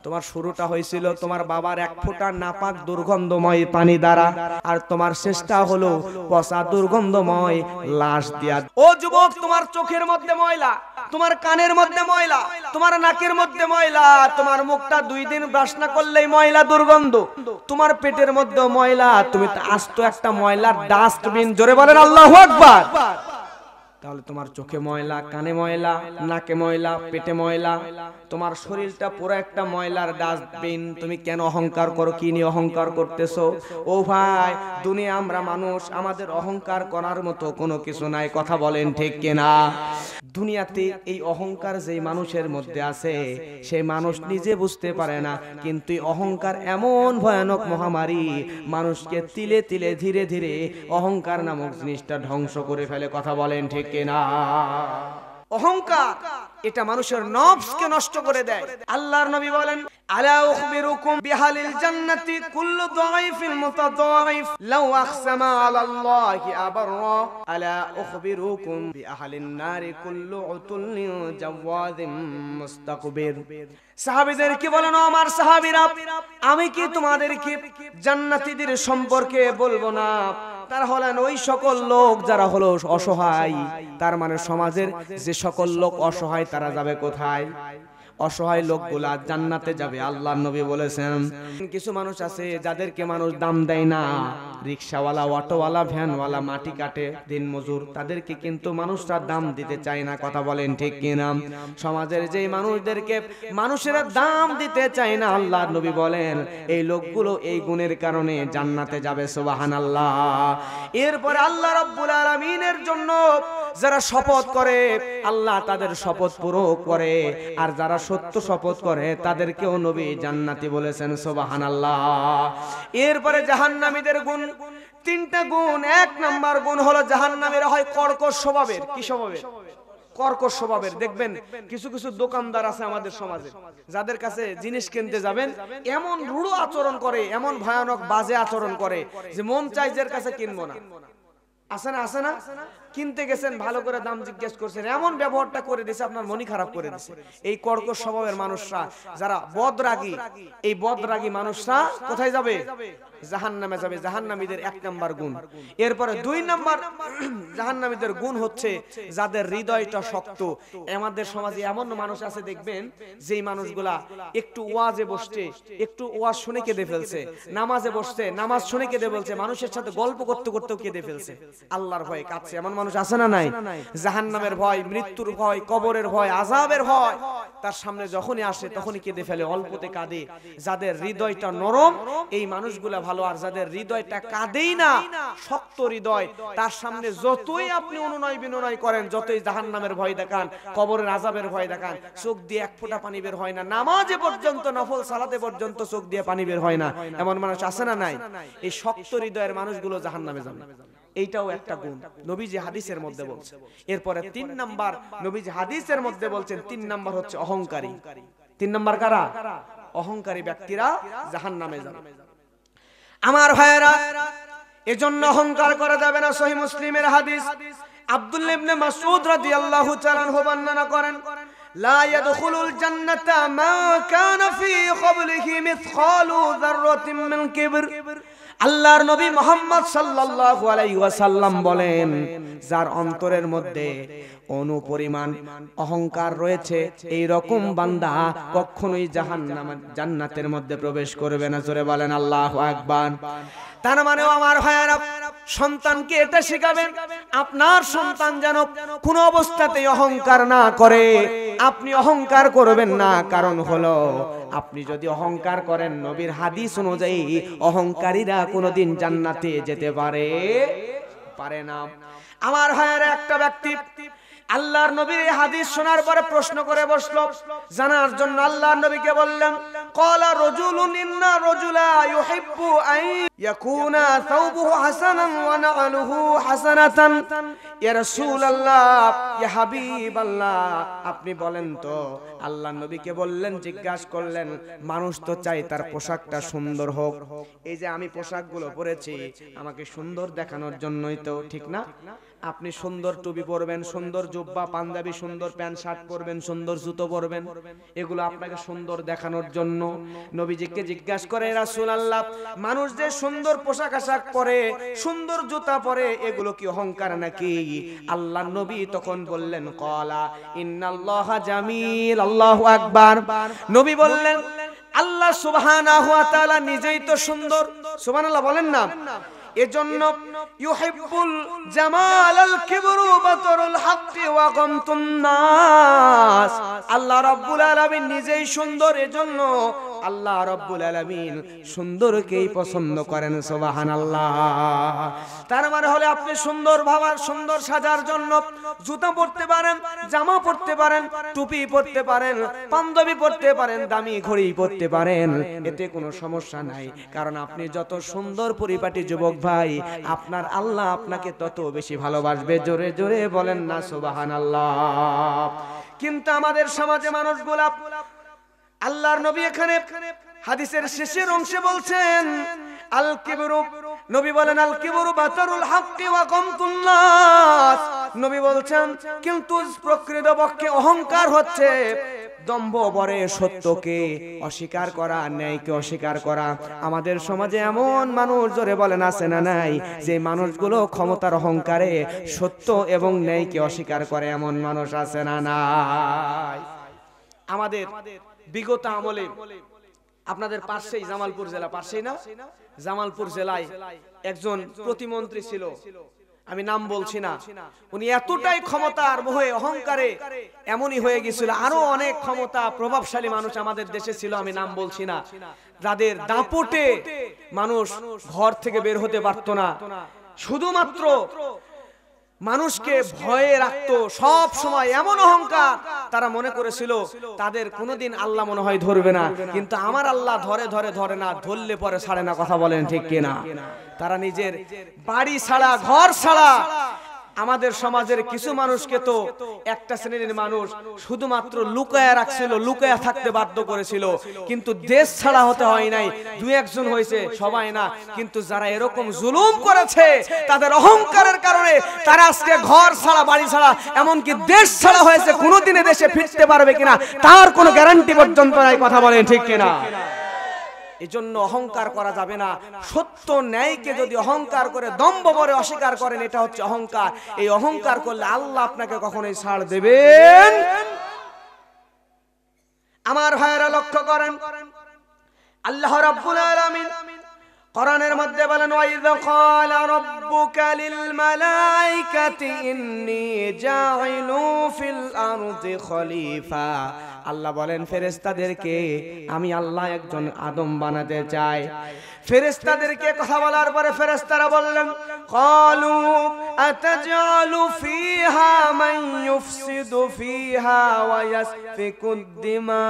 তোমার শুরুটা হয়েছিল তোমার বাবার এক ফোঁটা নাপাক দুর্গন্ধময় পানি দ্বারা, আর তোমার শেষটা হলো পচা দুর্গন্ধময় লাশ দিয়া। ও যুবক, তোমার চোখের মধ্যে ময়লা, তোমার কানের মধ্যে ময়লা, তোমার নাকের মধ্যে ময়লা, তোমার মুখটা 2 দিন ব্রাশ না করলেই ময়লা দুর্গন্ধ, তোমার পেটের মধ্যে ময়লা, তুমি আস্ত একটা ময়লার ডাস্টবিন। জোরে বলেন আল্লাহু আকবার। তাহলে তোমার চোখে ময়লা, কানে ময়লা, নাকে ময়লা, পেটে ময়লা, তোমার শরীরটা পুরো একটা ময়লার ডাস্টবিন। তুমি কেন অহংকার করো? কি নিয়ে অহংকার করতেছো? ও ভাই, দুনিয়া আমরা মানুষ, আমাদের অহংকার করার মতো কোনো কিছু নাই। কথা বলেন ঠিক কিনা? দুনিয়াতে এই অহংকার যেই মানুষের মধ্যে আছে, সেই মানুষ নিজে বুঝতে পারে না, কিন্তু অহংকার এমন ভয়ানক মহামারী, মানুষকে তিলে তিলে ধীরে ধীরে অহংকার নামক জিনিসটা ধ্বংস করে ফেলে। কথা বলেন ঠিক কিনা? অহংকার এটা মানুষের নফসকে নষ্ট করে দেয়। আল্লাহর নবী বলেন, আলা উখবিরুকুম বিহালিল জান্নাতি কুল্লু দাইফিল মুতাদাইফ লাউ আকসামা আলাল্লাহি আবাররা আলা উখবিরুকুম বিআহলিন নারি কুল্লু উতুল্লিন জাওয়াযিম মুস্তাকবির। সাহাবীদের কি বলেন? আমার সাহাবীরা, আমি কি তোমাদেরকে জান্নাতীদের সম্পর্কে বলবো না? তারা হলেন ওই সকল লোক যারা হলো অসহায়। তার মানে সমাজের যে সকল লোক অসহায়, তারা যাবে কোথায়? অসহায় লোকগুলা জান্নাতে যাবে। আল্লাহর নবী বলেছেন, কিছু মানুষ আছে যাদেরকে মানুষ দাম দেয় না, রিকশাওয়ালা, অটোওয়ালা, ভ্যানওয়ালা, মাটি কাটে, দিনমজুর, তাদেরকে কিন্তু মানুষরা দাম দিতে চায় না। কথা বলেন ঠিক কিনা? সমাজের যেই মানুষদেরকে মানুষেরা দাম দিতে চায় না, আল্লাহর নবী বলেন এই লোকগুলো এই গুণের কারণে জান্নাতে যাবে। সুবহানাল্লাহ। এরপরে আল্লাহ রাব্বুল আলামিনের জন্য যারা শপথ করে, আল্লাহ তাদের শপথ পুরো করে, আর যারা সত্য শপথ করে তাদেরকেও নবী জান্নাতি বলেছেন। সুবহানাল্লাহ। এরপরে জাহান্নামীদের গুণ 3টা গুণ। 1 নাম্বার গুণ হলো জাহান্নামীরা হয় কর্কশ স্বভাবের। কি স্বভাবের? কর্কশ স্বভাবের। দেখবেন কিছু কিছু দোকানদার আছে আমাদের সমাজে, যাদের কাছে জিনিস কিনতে যাবেন এমন রূঢ় আচরণ করে, এমন ভয়ানক বাজে আচরণ করে যে মন চায় যে এর কাছে কিনবো না। আছে না? আছে না? কিনতে গেছেন, ভালো করে দাম জিজ্ঞেস করছেন, এমন ব্যবহারটা করে দিয়েছে আপনার মনই খারাপ করে দিয়েছে। এই কর্কশ স্বভাবের মানুষরা, যারা বদরাগী, এই বদরাগী মানুষরা কোথায় যাবে? জাহান্নামে যাবে। জাহান্নামীদের 1 নাম্বার গুণ। এরপরে 2 নাম্বার জাহান্নামীদের গুণ হচ্ছে যাদের হৃদয়টা শক্ত। আমাদের সমাজে এমন মানুষ আছে দেখবেন, যেই মানুষগুলা একটু ওয়াজে বসছে, একটু ওয়াজ শুনে কেঁদে ফেলছে, নামাজে বসছে, নামাজ শুনে কেঁদে ফেলছে, মানুষের সাথে গল্প করতে করতেও কেঁদে ফেলছে, আল্লাহর ভয়ে কাঁদছে। এমন মানুষ আছে না নাই? জাহান্নামের ভয়, মৃত্যুর ভয়, কবরের ভয়, আযাবের ভয় তার সামনে যখনই আসে তখনই কেঁদে ফেলে, অল্পতে কাঁদে। যাদের হৃদয়টা নরম, এই মানুষগুলা ভালো। আর যাদের হৃদয়টা কাঁদেই না, শক্ত হৃদয়, তার সামনে যতই আপনি অনুনয় বিনয় করেন, যতই জাহান্নামের ভয় দেখান, কবরের আযাবের ভয় দেখান, চোখ দিয়ে 1 ফোঁটা পানি বের হয় না। নামাজে পর্যন্ত, নফল সালাতে পর্যন্ত চোখ দিয়ে পানি বের হয় না। এমন মানুষ আছে না নাই? এই শক্ত হৃদয়ের মানুষগুলো জাহান্নামে যাবে। এইটাও একটা গুণ নবীজি হাদিসের মধ্যে বলছেন। এরপরে 3 নাম্বার নবীজি হাদিসের মধ্যে বলছেন, 3 নাম্বার হচ্ছে অহংকারী। 3 নাম্বার কারা? অহংকারী ব্যক্তিরা জাহান্নামে যাবে। আমার ভাইয়েরা, এজন্য অহংকার করা যাবে না। সহিহ মুসলিমের হাদিস, আব্দুল্লাহ ইবনে মাসউদ রাদিয়াল্লাহু তাআলা আনহু বর্ণনা করেন, লা ইয়াদখুলুল জান্নাতা মা কানা ফি ক্বাবলিহি মিসকালু যাররাতিন মিন কিবর। আল্লাহর নবী মুহাম্মদ সাল্লাল্লাহু আলাইহি ওয়াসাল্লাম বলেন, যার অন্তরের মধ্যে অনুপরিমাণ অহংকার রয়েছে, এই রকম বান্দা কখনোই জান্নাতের মধ্যে প্রবেশ করবে না। জোরে বলেন আল্লাহু আকবার। তার মানে আমার ভাইয়েরা, সন্তানকে এটা শেখাবেন, আপনার সন্তান যেন কোনো অবস্থাতেই অহংকার না করে। আপনি অহংকার করবেন না, কারণ হলো আপনি যদি অহংকার করেন, নবীর হাদিস অনুযায়ী অহংকারীরা কোনোদিন জান্নাতে যেতে পারে না। আমার ভাইয়েরা, একটা ব্যক্তি আল্লাহর নবীর এই হাদিস শোনার পরে প্রশ্ন করে বসলো জানার জন্য। আল্লাহর নবীকে বললেন, ক্বালা রাজুলুন ইন্না রাজুলা ইউহিব্বু আন ইয়াকুনা সাওবুহু হাসানান ওয়া না'লুহু হাসানাতান। ইয়া রাসূলুল্লাহ, ইয়া হাবিবাল্লাহ, আপনি বলেন তো। আল্লাহ নবীকে বললেন, জিজ্ঞাসা করলেন, মানুষ তো চায় তার পোশাকটা সুন্দর হোক। এই যে আমি পোশাকগুলো পরেছি আমাকে সুন্দর দেখানোর জন্যই তো, ঠিক না? আপনি সুন্দর টুপি পরবেন, সুন্দর জুব্বা পাঞ্জাবি, সুন্দর প্যান্ট শার্ট পরবেন, সুন্দর জুতো পরবেন, এগুলো আপনাকে সুন্দর দেখানোর জন্য। নবীজিকে জিজ্ঞাসা করে, রাসূলুল্লাহ, মানুষ যে সুন্দর পোশাক আশাক পরে, সুন্দর জুতা পরে, এগুলো কি অহংকার নাকি? আল্লাহ নবী তখন বললেন, ক্বালা ইন্নাল্লাহা জামিল। আল্লাহু আকবার। নবী বললেন, আল্লাহ সুবহানাহু ওয়া তাআলা নিজেই তো সুন্দর। সুবহানাল্লাহ বলেন না। এজন্য ইউহিব্বুল জামালাল কিবরু বাতরুল হাক্কি ওয়া গামতুন নাস। আল্লাহ রাব্বুল আলামিন নিজেই সুন্দর, এজন্য আল্লাহ রাব্বুল আলামিন সুন্দরকেই পছন্দ করেন। সুবহানাল্লাহ। তার মানে হলে আপনি সুন্দর ভাবার, সুন্দর সাজার জন্য জুতা পরতে পারেন, জামা পরতে পারেন, টুপি পরতে পারেন, পাঞ্জাবি পরতে পারেন, দামি ঘড়ি পরতে পারেন, এতে কোনো সমস্যা নাই। কারণ আপনি যত সুন্দর পরিপাটি যুবক ভাই, আপনার আল্লাহ আপনাকে তত বেশি ভালোবাসবে। জোরে জোরে বলেন না সুবহানাল্লাহ। কিন্তু আমাদের সমাজে মানুষগুলা, আল্লাহর নবী এখানে হাদিসের শেষের অংশে বলছেন, আল কিবরু, নবী বলেন, আল কিবরু বাতারুল হাক্কি ওয়া গামতুন নাস। নবী বলছেন, কিন্তু প্রকৃতপক্ষে অহংকার হচ্ছে দম্ভ ভরে সত্যকে অস্বীকার করা, ন্যায়কে অস্বীকার করা। আমাদের সমাজে এমন মানুষ, জোরে বলেন, আছে না নাই? যে মানুষগুলো ক্ষমতার অহংকারে সত্য এবং ন্যায়কে অস্বীকার করে, এমন মানুষ আছে না নাই? আমাদের বিগত আমলে আপনাদের পাশেই জামালপুর জেলা, পাশেই না, জামালপুর জেলায় একজন প্রতিমন্ত্রী ছিল, আমি নাম বলছি না। উনি এতটাই ক্ষমতার মোহে অহংকারে এমনই হয়ে গিয়েছিল। আরো অনেক ক্ষমতা প্রভাবশালী মানুষ আমাদের দেশে ছিল, আমি নাম বলছি না, যাদের দাপটে মানুষ ঘর থেকে বের হতে পারত না। শুধুমাত্র মানুষকে ভয়ে রাখতো সব সময়, এমন অহংকার। তারা মনে করেছিল তাদের কোনোদিন আল্লাহ মনে হয় ধরবে না, কিন্তু আমার আল্লাহ ধরে ধরে ধরে না, ধরলে পরে ছাড়ে না। কথা বলেন ঠিক কিনা? তারা নিজের বাড়ি ছাড়া, ঘর ছাড়া, আমাদের সমাজের কিছু মানুষকে তো একটা শ্রেণীর মানুষ শুধুমাত্র লুকায়া রাখছিল, লুকায়া থাকতে বাধ্য করেছিল, কিন্তু দেশ ছাড়া হতে হয় নাই। দুই একজন হয়েছে, সবাই না। কিন্তু যারা এরকম জুলুম করেছে, তাদের অহংকারের কারণে তারা আজকে ঘর ছাড়া, বাড়ি ছাড়া, এমনকি দেশ ছাড়া হয়েছে। কোনোদিনে দেশে ফিরতে পারবে কিনা তার কোনো গ্যারান্টি পর্যন্ত নাই। কথা বলেন ঠিক কিনা? এজন্য অহংকার করা যাবে না। সত্য ন্যায়কে যদি অহংকার করে, দম্ভ ভরে অস্বীকার করেন, এটা হচ্ছে অহংকার। এই অহংকার করলে আল্লাহ আপনাকে কখনোই ছাড় দেবেন। আমার ভাইয়েরা লক্ষ্য করেন, আল্লাহ রাব্বুল আলামিন কোরআনের মধ্যে বলেন, ওয়াইযা ক্বালা রাব্বুকা লিল মালাইকাতি ইন্নী জাইলু ফিল আরদি খলিফা। আল্লাহ বলেন ফেরেশতাদেরকে, আমি আল্লাহ একজন আদম বানাতে চাই। ফেরেশতাদেরকে কথা বলার পরে ফেরেশতারা বললেন, ক্বালু আতাজআলু ফিহা মান ইউফসিদু ফিহা ওয়া ইয়াসফিকুদ দিমা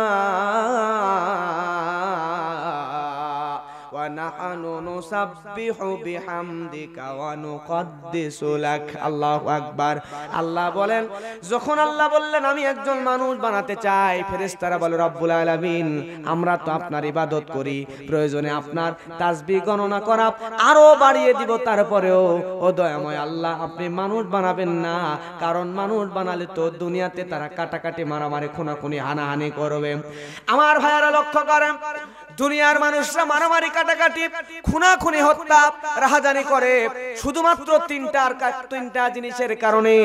ওয়া নাহনু নুসাব্বিহু বিহামদিকা ওয়া নুকদ্দিসু লাক। আল্লাহু আকবার। আল্লাহ বলেন, যখন আল্লাহ বললেন আমি একজন মানুষ বানাতে চাই, ফেরেশতারা বলে, রব্বুল আলামিন, আমরা তো আপনার ইবাদত করি, প্রয়োজনে আপনার তাসবিহ গণনা করা আরো বাড়িয়ে দিব, তারপরেও ও দয়াময় আল্লাহ, আপনি মানুষ বানাবেন না। কারণ মানুষ বানালে তো দুনিয়াতে তারা কাটাকাটি, মারামারি, খুনাখুনি, হানাহানি করবে। আমার ভাইয়েরা লক্ষ্য করেন, দুনিয়ার মানুষরা মারামারি, কাটাকাটি, খুনাখুনি, হত্যা, রাহাজানি করে শুধুমাত্র তিনটা জিনিসের কারণে।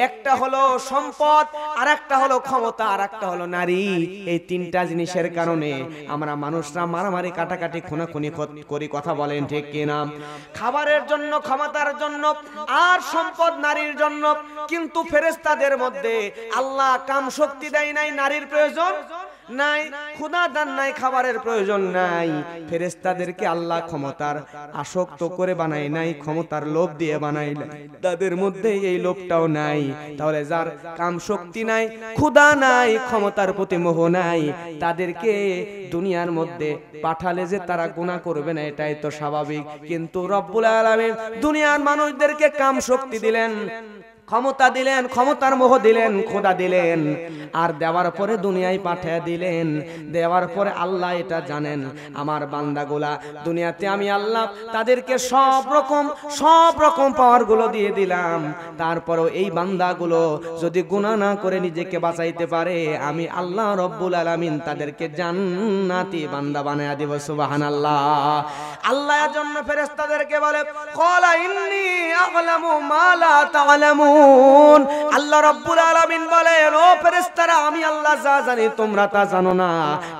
একটা হলো সম্পদ, আর একটা হলো ক্ষমতা, আর একটা হলো নারী। এই তিনটা জিনিসের কারণে আমরা মানুষরা মারামারি, কাটাকাটি, খুনাখুনি করি। কথা বলেন ঠিক কিনা? খাবারের জন্য, ক্ষমতার জন্য, আর সম্পদ, নারীর জন্য। কিন্তু ফেরেশতাদের মধ্যে আল্লাহ কাম শক্তি দেয় নাই নারীর প্রয়োজন, নাই, ক্ষুধা দান নাই, খাবারের প্রয়োজন নাই। ফেরেশতাদেরকে আল্লাহ ক্ষমতার আসক্ত করে বানায় নাই, ক্ষমতার লোভ দিয়ে বানায় নাই, তাদের মধ্যে এই লোভটাও নাই। তাহলে যার কাম শক্তি নাই, ক্ষুধা নাই, ক্ষমতার প্রতি মোহ নাই, তাদেরকে দুনিয়ার মধ্যে পাঠালে যে তারা গুনাহ করবে না এটাই তো স্বাভাবিক। কিন্তু রব্বুল আলামিন দুনিয়ার মানুষদেরকে কাম শক্তি দিলেন, ক্ষমতা দিলেন, ক্ষমতার মোহ দিলেন, খোদা দিলেন, আর দেওয়ার পরে দুনিয়ায় পাঠিয়ে দিলেন। দেওয়ার পরে আল্লাহ এটা জানেন আমার বান্দাগুলা দুনিয়াতে আমি আল্লাহ তাদেরকে সব রকম পাওয়ার গুলো দিয়ে দিলাম, তারপরেও এই বান্দাগুলো যদি গুনাহ না করে নিজেকে বাঁচাইতে পারে আমি আল্লাহ রব্বুল আলামিন তাদেরকে জান্নাতি বান্দা বানায়া দিব। সুবহানাল্লাহ। আল্লাহ এর জন্য ফেরেশতাদেরকে বলে ক্বালা ইন্নী আ'লামু মা লা তা'লামুন। আল্লাহ রাব্বুল আলামিন বলেন ও ফেরেশতারা আমি আল্লাহ যা জানি তোমরা তা জানো না।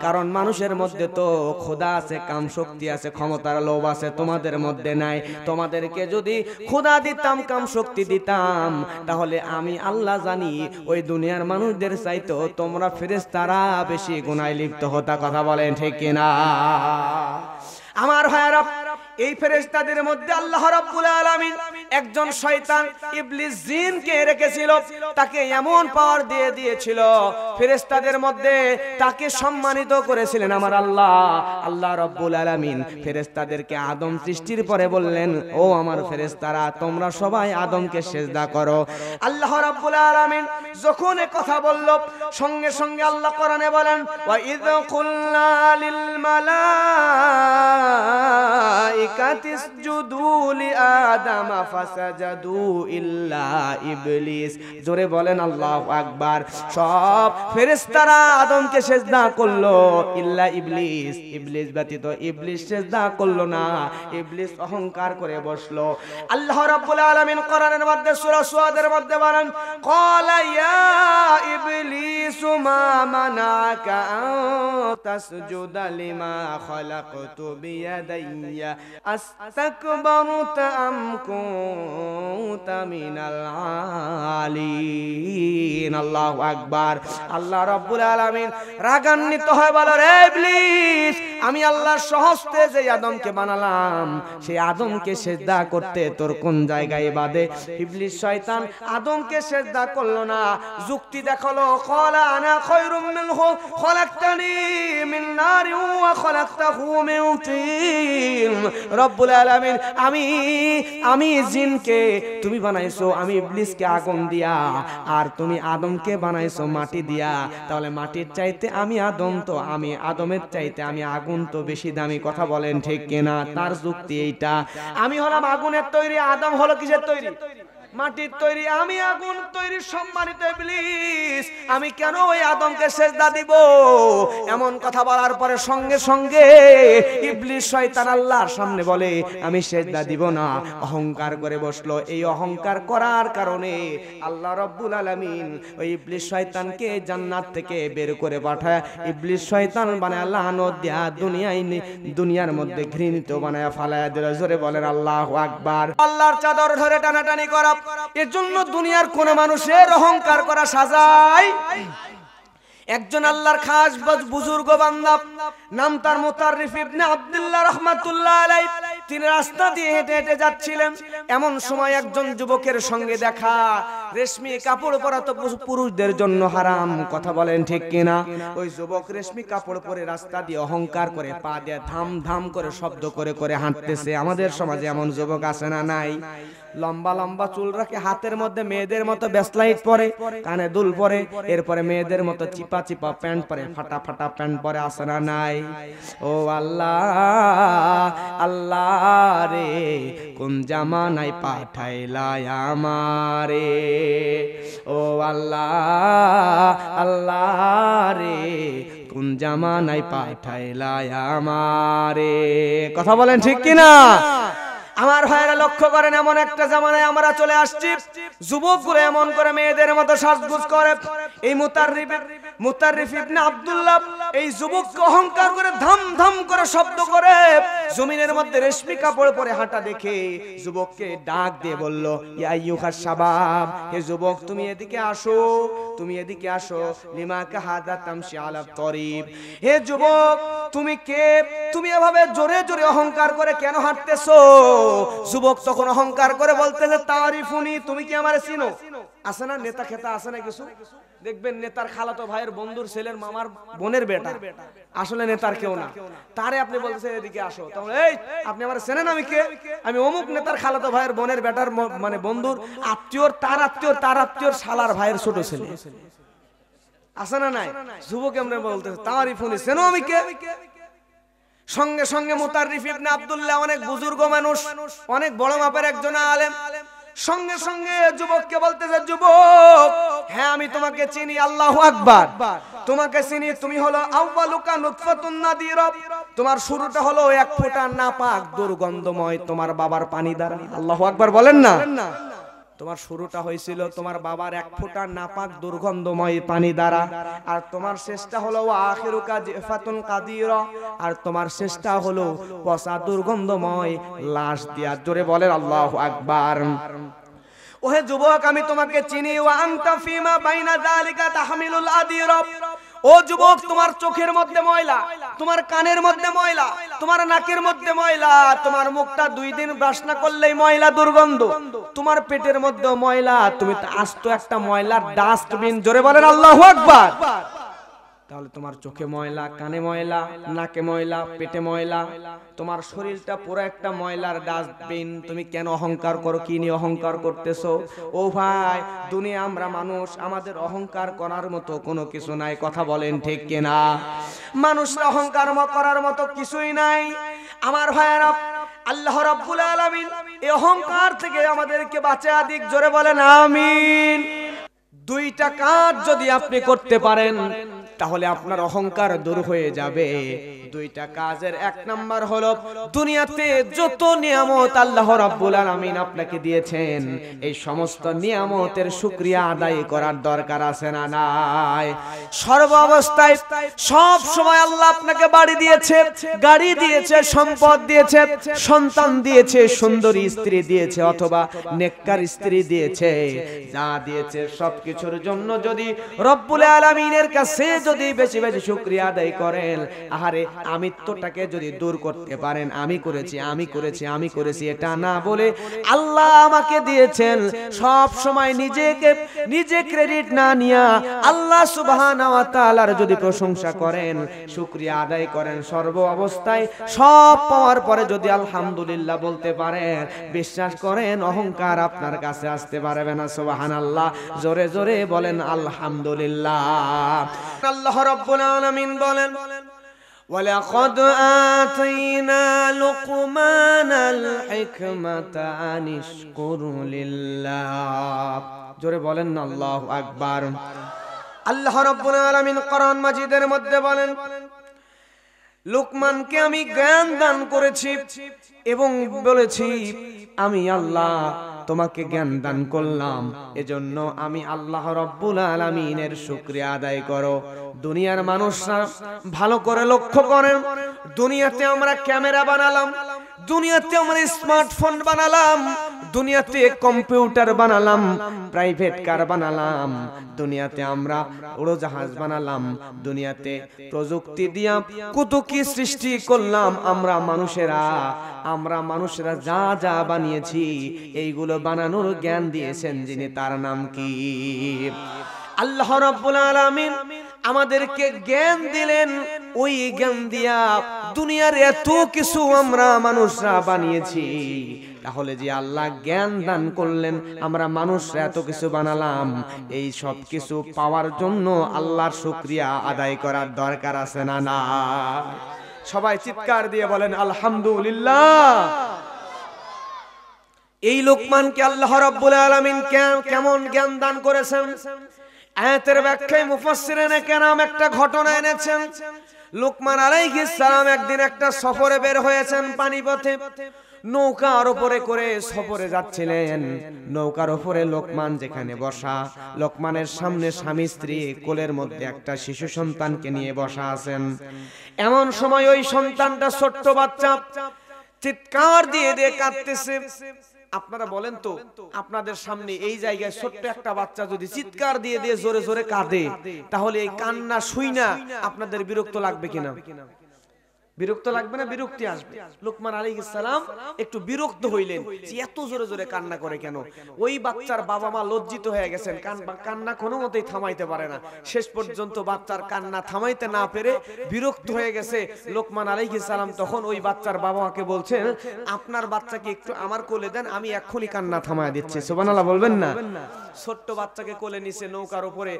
কারণ মানুষের মধ্যে তো খোদা আছে, কাম শক্তি আছে, ক্ষমতার লোভ আছে, তোমাদের মধ্যে নাই। তোমাদেরকে যদি খোদা দিতাম, কাম শক্তি দিতাম, তাহলে আমি আল্লাহ জানি ওই দুনিয়ার মানুষদের চাইতো তোমরা ফেরেশতারা বেশি গুনাহে লিপ্ত হতা। কথা বলেন ঠিক কিনা? আমার ভাইরা, এই ফেরেশতাদের মধ্যে আল্লাহ রাব্বুল আলামিন একজন শয়তান ইবলিস জিনকে রেখেছিল, তাকে এমন পাওয়ার দিয়ে দিয়েছিল ফেরেশতাদের মধ্যে, তাকে সম্মানিত করেছিলেন আমার আল্লাহ রাব্বুল আলামিন ফেরেশতাদেরকে আদম সৃষ্টির পরে বললেন ও আমার ফেরেশতারা তোমরা সবাই আদমকে সিজদা করো। আল্লাহ রাব্বুল আলামিন যখন এই কথা বলল সঙ্গে সঙ্গে আল্লাহ কোরআনে বলেন ওয়া ইয কুলনা লিল মালাইকাতি ইসজুদু লিআদম ফাসাজাদু ইল্লা ইবলিস। জোরে বলেন আল্লাহু আকবার। সব ফেরেশতারা আদমকে সিজদা করলো ইল্লা ইবলিস, ইবলিস ব্যতীত। ইবলিস সিজদা করলো না, ইবলিস অহংকার করে বসলো। আল্লাহ রাব্বুল আলামিন কোরআনের মধ্যে সূরা সুয়াদের মধ্যে বলেন ক্বালা ইয়া ইবলিস মা মানাকা আন তাসজুদা লিমা খালাকতু বিয়াদাইয়া আস্তাকবারতা আম কুনতা মিনাল আলিন। আল্লাহু আকবার। আল্লাহ রাব্বুল আলামিন রাগান্বিত হয়ে বলেন রে ইবলিস আমি আল্লাহর সহস্তে যে আদমকে বানালাম সেই আদমকে সিজদা করতে তোর কোন জায়গায় বাদে? ইবলিস শয়তান আদমকে সিজদা করলো না, যুক্তি দেখালো ক্বালা আনা খায়রুম মিনহু খালাকতানি মিন নারিন ওয়া খালাকতাহু মিন তিন। রব্বুল আলামিন আমি জিনকে তুমি বানাইছো, আমি ইবলিসকে আগুন দিয়া, আর তুমি আদমকে বানাইছো মাটি দিয়া। তাহলে মাটির চাইতে আমি আদমের চাইতে আমি আগুন তো বেশি দামি। কথা বলেন ঠিক কিনা? তার যুক্তি এইটা। আমি হলাম আগুনের তৈরি, আদম হলো কিসের তৈরি? মাটির তৈরি। আমি আগুন তৈরি। সম্মানিত ইবলিস আমি কেন ওই আদমকে সিজদা দিব? এমন কথা বলার পরে সঙ্গে সঙ্গে ইবলিস শয়তান আল্লাহর সামনে বলে আমি সিজদা দিব না, অহংকার করে বসলো। এই অহংকার করার কারণে আল্লাহ রাব্বুল আলামিন ওই ইবলিস শয়তানকে জান্নাত থেকে বের করে পাঠায় ইবলিস শয়তান বানায় লানত দিয়া দুনিয়ার মধ্যে ঘৃণিত বানায় ফালায়া দিল। জোরে বলেন আল্লাহু আকবার। আল্লাহর চাদর ধরে টানাটানি করা, এজন্য দুনিয়ার কোন মানুষের অহংকার করা সাজায়। একজন আল্লাহর খাস বুজুর্গ বান্দা, নাম তার মুতাররিফ ইবনে আব্দুল্লাহ রাহমাতুল্লাহ আলাইহি। তিনি রাস্তা দিয়ে হেঁটে হেঁটে যাচ্ছিলেন, এমন সময় একজন যুবকের সঙ্গে দেখা। রেশমি কাপড় পরা তো পুরুষদের জন্য হারাম। কথা বলেন ঠিক কিনা? ওই যুবক রেশমি কাপড় পরে রাস্তা দিয়ে অহংকার করে পা দিয়ে ধাম ধাম করে শব্দ করে করে হাঁটতেছে। আমাদের সমাজে এমন যুবক আছে না নাই? লম্বা লম্বা চুল রাখে, হাতের মধ্যে মেয়েদের মতো ব্যাসলাইট পরে, কানে দুল পরে, এরপরে মেয়েদের মতো চিপা চিপা প্যান্ট পরে, ফাটা ফাটা প্যান্ট পরে, আছে না নাই? ও আল্লাহ আল্লাহ রে কোন জামানায় পাঠাইলা আমারে, ও আল্লাহ আল্লাহ রে কোন জামানায় পাঠাইলা আমারে। কথা বলেন ঠিক কিনা? আমার ভাইরা লক্ষ্য করেন, এমন একটা জামানায় আমরা চলে আসছি, যুবকগুলো এমন করে মেয়েদের মতো সাজগোজ করে। এই মুতাররিফ ইবনে আব্দুল্লাহ এই যুবককে অহংকার করে ধাম ধাম করে করে শব্দ করে জমিনের মধ্যে রেশমি কাপড় পরে হাঁটা দেখে যুবককে ডাক দিয়ে বলল, ইয়া আইয়ুহাস শাবাব, হে যুবক তুমি এদিকে আসো, তুমি এদিকে আসো। লিমা কাহাদা তামশি আলা তরিব, হে যুবক তুমি কে? তুমি এভাবে জোরে জোরে অহংকার করে কেন হাঁটতেছো? যুবক তখন অহংকার করে বলতেছে, তারিফুনি, তুমি কি আমারে চিনো? আছে না নেতা খেতা, আছে না কিছু দেখবেন নেতার খালাতো ভাইয়ের বন্ধুর ছেলের মামার বোনের বেটা, আসলে নেতার কেউ না, তারে আপনি বলতেছেন এদিকে আসো, তখন এই আপনি আমারে চেনেন আমি কে? আমি অমুক নেতার খালাতো ভাইয়ের বোনের বেটার মানে বন্ধুর আত্মীয়র, তার আত্মীয়র, তার আত্মীয়র শালার ভাইয়ের ছোট ছেলে, আছে না নাই? যুবক এমনি বলতেছে, তারিফুনি, চেনো আমি কে? সঙ্গে সঙ্গে মুতাররিফ ইবনে আব্দুল্লাহ অনেক বুজুর্গ মানুষ, অনেক বড় মাপের একজন আলেম, সঙ্গে সঙ্গে যুবককে বলতেছে, যুবক হ্যাঁ আমি তোমাকে চিনি, আল্লাহু আকবার, তোমাকে চিনি, তুমি হলো আউয়ালুকা নুতফাতুন নাদিরা, তোমার শুরুটা হলো এক ফোঁটা নাপাক দুর্গন্ধময় তোমার বাবার পানি দ্বারা। আল্লাহু আকবার বলেন না? তোমার শুরুটা হয়েছিল তোমার বাবার এক ফোঁটা নাপাক দুর্গন্ধময় পানি দ্বারা, আর তোমার শেষটা হলো আখিরুকা জিফাতুন কাদিরা, আর তোমার শেষটা হলো পচা দুর্গন্ধময় লাশ দিয়া। জোরে বলেন আল্লাহু আকবার। ওহে যুবক আমি তোমাকে চিনি, ওয়া আনতা ফিমা বাইনা যালিকা তাহমিলুল আদিরা, ও যুবক তোমার চোখের মধ্যে ময়লা, তোমার কানের মধ্যে ময়লা, তোমার নাকের মধ্যে ময়লা, তোমার মুখটা 2 দিন ব্রাশ না করলেই ময়লা দুর্গন্ধ, তোমার পেটের মধ্যে ময়লা, তুমি তো আস্ত একটা ময়লার ডাস্টবিন। জোরে বলেন আল্লাহু আকবার। তাহলে তোমার চোখে ময়লা, কানে ময়লা, নাকে ময়লা, পেটে ময়লা, তোমার শরীরটা পুরো একটা ময়লার ডাস্টবিন। তুমি কেন অহংকার করো? কি নিয়ে অহংকার করতেছো? ও ভাই, দুনিয়া আমরা মানুষ, আমাদের অহংকার করার মতো কোনো কিছু নাই, কথা বলেন ঠিক কিনা? মানুষরা অহংকার করার মতো কিছুই নাই। আমার ভাইয়েরা, আল্লাহ রাব্বুল আলামিন এই অহংকার থেকে আমাদেরকে বাঁচিয়ে দিক। জোরে বলেন আমিন। 2টা কাজ যদি আপনি করতে পারেন তাহলে আপনার অহংকার দূর হয়ে যাবে। 2টা কাজের 1 নাম্বার হলো, দুনিয়াতে যত নিয়ামত আল্লাহ রাব্বুল আলামিন আপনাকে দিয়েছেন, এই সমস্ত নিয়ামতের শুকরিয়া আদায় করার দরকার আছে না নাই? সর্ব অবস্থায় সব সময় আল্লাহ আপনাকে বাড়ি দিয়েছে, গাড়ি দিয়েছে, সম্পদ দিয়েছে, সন্তান দিয়েছে, সুন্দরী স্ত্রী দিয়েছে, অথবা নেককার স্ত্রী দিয়েছে, যা দিয়েছে সবকিছুর জন্য যদি রব্বুল আলামিনের কাছে যদি বেশি বেশি শুকরিয়া আদায় করেন, আহারে আমিত্বটাকে যদি দূর করতে পারেন, আমি করেছি, আমি করেছি, আমি করেছি এটা না বলে আল্লাহ আমাকে দিয়েছেন, সব সময় নিজে ক্রেডিট না নিয়া আল্লাহ সুবহানাহু ওয়া তাআলার যদি প্রশংসা করেন, শুকরিয়া আদায় করেন, সর্ব অবস্থায় সব পাওয়ার পরে যদি আলহামদুলিল্লাহ বলতে পারেন, বিশ্বাস করেন অহংকার আপনার কাছে আসতে পারবে না। সুবহানাল্লাহ, জোরে জোরে বলেন আলহামদুলিল্লাহ। আল্লাহ রাব্বুল আলামিন বলেন, ওয়ালাকাদ আতাইনা লুকমানাল হিকমাতা আনিশকুর লিল্লাহ। জোরে বলেন না আল্লাহু আকবার। আল্লাহ রাব্বুল আলামিন কোরআন মাজিদের মধ্যে বলেন, লুকমানকে আমি জ্ঞান দান করেছি এবং বলেছি, আমি আল্লাহ তোমাকে জ্ঞান দান করলাম, এজন্য আমি আল্লাহ রাব্বুল আলামিনের শুকরিয়া আদায় করো। দুনিয়ার মানুষরা ভালো করে লক্ষ্য করেন, দুনিয়াতে আমরা ক্যামেরা বানালাম, দুনিয়াতে আমরা স্মার্টফোন বানালাম, দুনিয়াতে কম্পিউটার বানালাম, প্রাইভেট কার বানালাম, দুনিয়াতে আমরা উড়োজাহাজ বানালাম, দুনিয়াতে প্রযুক্তি দিয়া কত কি সৃষ্টি করলাম। আমরা মানুষেরা যা যা বানিয়েছি, এইগুলো বানানোর জ্ঞান দিয়েছেন যিনি, তার নাম কি? আল্লাহ রাব্বুল আলামিন আমাদেরকে জ্ঞান দিলেন। ওই জ্ঞান দিয়া দুনিয়ার এত কিছু আমরা মানুষরা বানিয়েছি। তাহলে যে আল্লাহ জ্ঞান দান করলেন, আমরা মানুষরা এত কিছু বানালাম, এই সব কিছু পাওয়ার জন্য আল্লাহর শুকরিয়া আদায় করার দরকার আছে না না? সবাই চিৎকার দিয়ে বলেন আলহামদুলিল্লাহ। এই লোকমানকে আল্লাহ রাব্বুল আলামিন কেমন জ্ঞান দান করেছেন? আয়াতের ব্যাখ্যায় মুফাসসিরিনে কেরাম একটা ঘটনা এনেছেন। লোকমান আলাইহিস সালাম একদিন একটা সফরে বের হয়েছেন পানিপথে। নৌকার উপরে করে সফরে যাচ্ছিলেন। নৌকার উপরে লোকমান যেখানে বসা, লোকমানের সামনে স্বামী স্ত্রী কোলের মধ্যে একটা শিশু সন্তানকে নিয়ে বসা আছেন। এমন সময় ওই সন্তানটা ছোট্ট বাচ্চা চিৎকার দিয়ে দিয়ে কাঁদতেছে। আপনারা বলেন তো, আপনাদের সামনে এই জায়গায় ছোট্ট একটা বাচ্চা যদি চিৎকার দিয়ে দিয়ে জোরে জোরে কাঁদে, তাহলে এই কান্না শুইনা আপনাদের বিরক্ত লাগবে কিনা? বিরক্ত লাগবে না? বিরক্তি আসবে। লোকমান আলাইহিস সালাম একটু বিরক্ত হইলেন যে এত জোরে জোরে কান্না করে কেন। ওই বাচ্চার বাবা মা লজ্জিত হয়ে গেছেন, কান্না কোনো মতেই থামাইতে পারে না। শেষ পর্যন্ত বাচ্চার কান্না থামাইতে না পেরে বিরক্ত হয়ে গেছে। লোকমান আলাইহিস সালাম তখন ওই বাচ্চার বাবা মাকে বলছেন, আপনার বাচ্চাকে একটু আমার কোলে দেন, আমি এক্ষুনি কান্না থামায় দিচ্ছি। সুবহানাল্লাহ বলবেন না? ছোট্ট বাচ্চাকে কোলে নিছে, নৌকার উপরে